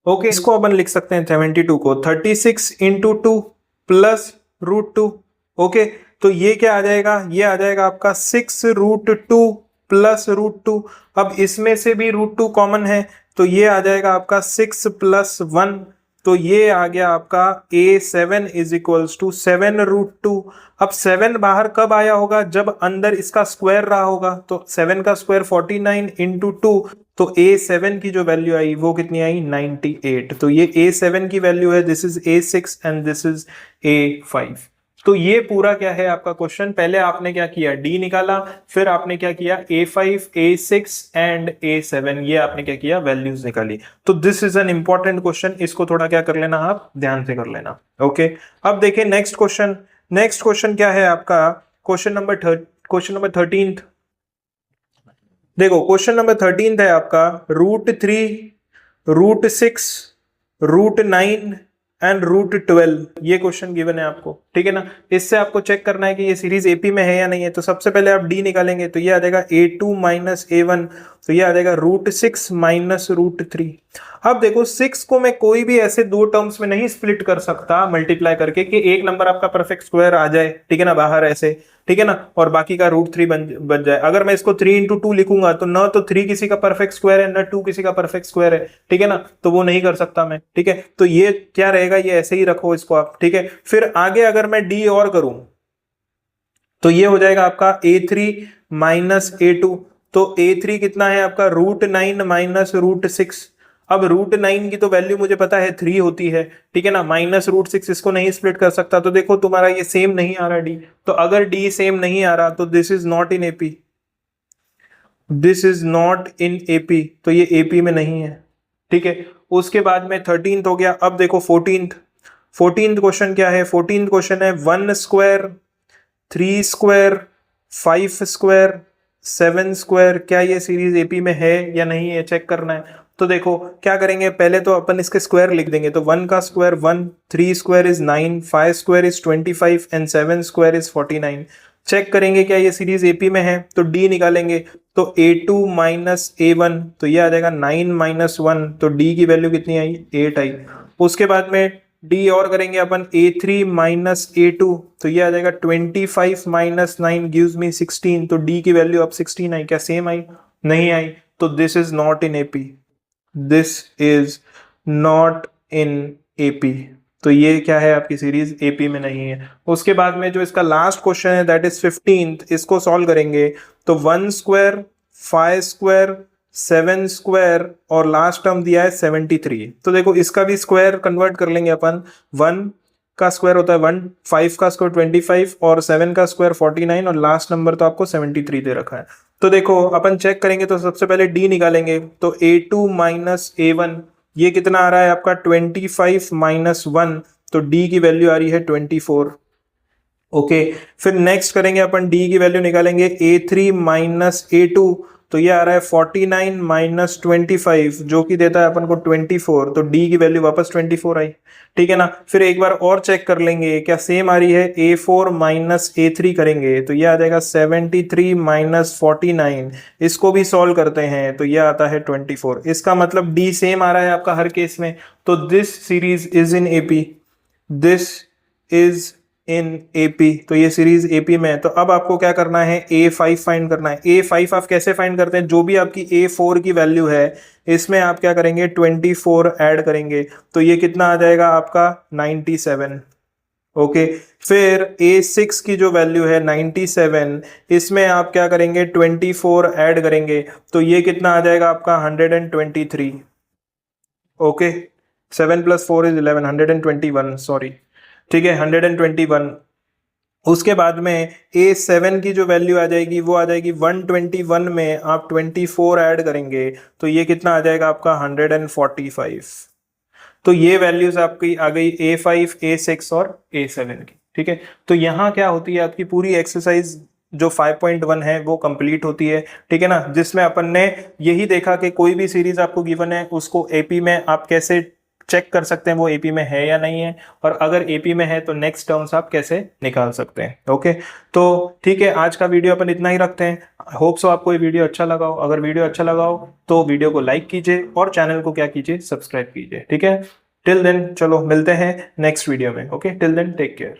ओके, इसको अपन लिख सकते हैं 72 को 36 इंटू 2 प्लस रूट 2। ओके, तो ये क्या आ जाएगा, ये आ जाएगा आपका 6 रूट 2 प्लस रूट 2। अब इसमें से भी रूट 2 कॉमन है, तो ये आ जाएगा आपका 6 प्लस 1, तो ये आ गया आपका A7 is equals to 7 root 2। अब 7 बाहर कब आया होगा, जब अंदर इसका स्क्वायर रहा होगा, तो 7 का स्क्वायर 49 इंटू 2, तो A7 की जो वैल्यू आई वो कितनी आई 98। तो ये A7 की वैल्यू है, this is A6 and this is A5। तो ये पूरा क्या है आपका क्वेश्चन, पहले आपने क्या किया D निकाला, फिर आपने क्या किया A5, A6 एंड A7, ये आपने क्या किया वैल्यूज निकाली। तो this is an important question, इसको थोड़ा क्या कर लेना, आप ध्यान से कर लेना। ओके, अब देखिए नेक्स्ट क्वेश्चन। नेक्स्ट क्वेश्चन क्या है आपका, क्वेश्चन नंबर 13। देखो क्वेश्चन नंबर 13 है आपका root 3, root 6, root 9 and root 12, ये क्वेश्चन गिवन है आपको, ठीक है ना। इससे आपको चेक करना है कि ये सीरीज एपी में है या नहीं है। तो सबसे पहले आप डी निकालेंगे, तो ये आ जाएगा A2 माइनस A1, तो ये आ जाएगा रूट 6 माइनस रूट 3। अब देखो 6 को मैं कोई भी ऐसे दो टर्म्स में नहीं स्प्लिट कर सकता मल्टीप्लाई करके कि एक नंबर आपका परफेक्ट स्क्वायर आ जाए, ठीक है ना, बाहर ऐसे, ठीक है ना, और बाकी का रूट 3 बन जाए। अगर मैं इसको 3 इंटू 2 लिखूंगा तो न तो 3 किसी का परफेक्ट स्क्वायर है, न 2 किसी का परफेक्ट स्क्वायर है, ठीक है ना, तो वो नहीं कर सकता मैं, ठीक है। तो ये क्या रहेगा, ये ऐसे ही रखो इसको आप, ठीक है। फिर आगे अगर मैं डी और करूं तो ये हो जाएगा आपका A3 माइनस A2, तो A3 कितना है आपका रूट 9 माइनस रूट 6। अब रूट 9 की तो वैल्यू मुझे पता है 3 होती है, ठीक है ना, माइनस रूट 6 इसको नहीं स्प्लिट कर सकता। तो देखो तुम्हारा ये सेम नहीं आ रहा डी, तो अगर डी सेम नहीं आ रहा तो this is not in AP, this is not in AP, तो ये एपी में नहीं है, ठीक है। उसके बाद में 13th हो गया। अब देखो 14th क्वेश्चन क्या है? 14th क्वेश्चन है 1 स्क्वायर 3 स्क्वायर 5 स्क्वायर 7 स्क्वायर, क्या ये सीरीज एपी में है या नहीं है चेक करना है। तो देखो क्या करेंगे, पहले तो अपन इसके स्क्वायर लिख देंगे। तो 1 का square 1, 3 square is 9, 5 square is 25 and 7 square is 49। Check करेंगे क्या ये सीरीज एपी में है, तो डी निकालेंगे। तो a2 माइनस a1, तो ये आ जाएगा 9 माइनस 1, तो डी की वैल्यू कितनी आई? 8 आई। उसके बाद में डी और करेंगे अपन, a3 माइनस a2, तो ये आ जाएगा 25 माइनस 9 गिव्स मी 16, तो डी की वैल्यू अब 16 आई। क्या सेम आई? नहीं आई। तो this is not in AP, this is not in AP. तो ये क्या है? आपकी सीरीज एपी में नहीं है। उसके बाद में जो इसका लास्ट क्वेश्चन है दैट इज 15th, इसको सॉल्व करेंगे। तो 1 स्क्वायर 5 स्क्वायर 7 स्क्वायर और लास्ट टर्म दिया है 73। तो देखो इसका भी स्क्वायर कन्वर्ट कर लेंगे अपन। 1 का स्क्वायर होता है 1, 5 का स्क्वायर 25 और 7 का स्क्वायर 49 और लास्ट नंबर तो आपको 73 दे रखा है। तो देखो अपन चेक करेंगे, तो सबसे पहले डी निकालेंगे। तो a2 माइनस a1, ये कितना आ रहा है आपका? 25 माइनस 1, तो डी की वैल्यू आ रही है 24। ओके, फिर नेक्स्ट करेंगे अपन, डी की वैल्यू निकालेंगे। a3 माइनस a2, तो ये आ रहा है 49 माइनस 25, जो कि देता है अपन को 24, तो डी की वैल्यू वापस 24 आई। ठीक है ना। फिर एक बार और चेक कर लेंगे क्या सेम आ रही है। a4 माइनस a3 करेंगे तो ये आ जाएगा 73 माइनस 49, इसको भी सॉल्व करते हैं तो ये आता है 24। इसका मतलब डी सेम आ रहा है आपका हर केस में। तो this series is in AP, this is in AP, तो ये सीरीज एपी में है। तो अब आपको क्या करना है? A5 फाइंड करना है। A5 आप कैसे फाइंड करते हैं? जो भी आपकी A4 की वैल्यू है इसमें आप क्या करेंगे? 24 ऐड करेंगे, तो ये कितना आ जाएगा आपका? 97। ओके, फिर A6 की जो वैल्यू है 97, इसमें आप क्या करेंगे? 24 ऐड करेंगे, तो ये कितना आ जाएगा आपका? 123। Okay, 7 + 4 = 11, 121, sorry. ठीक है, 121। उसके बाद में A7 की जो वैल्यू आ जाएगी वो आ जाएगी 121 में आप 24 ऐड करेंगे, तो ये कितना आ जाएगा आपका? 145। तो ये वैल्यूज आपकी आ गई A5, A6 और A7 की। ठीक है, तो यहाँ क्या होती है आपकी पूरी एक्सरसाइज जो 5.1 है वो कंप्लीट होती है। ठीक है ना, जिसमें अपन ने यही देखा कि कोई भी सीरीज आपको गिवन है उसको एपी में आप कैसे चेक कर सकते हैं वो एपी में है या नहीं है, और अगर एपी में है तो नेक्स्ट टर्म्स आप कैसे निकाल सकते हैं। ओके, तो ठीक है, आज का वीडियो अपन इतना ही रखते हैं। होप सो आपको ये वीडियो अच्छा लगा हो। अगर वीडियो अच्छा लगा हो तो वीडियो को लाइक कीजिए और चैनल को क्या कीजिए? सब्सक्राइब कीजिए। ठीक है, टिल देन चलो मिलते हैं नेक्स्ट वीडियो में। Okay, till then take care.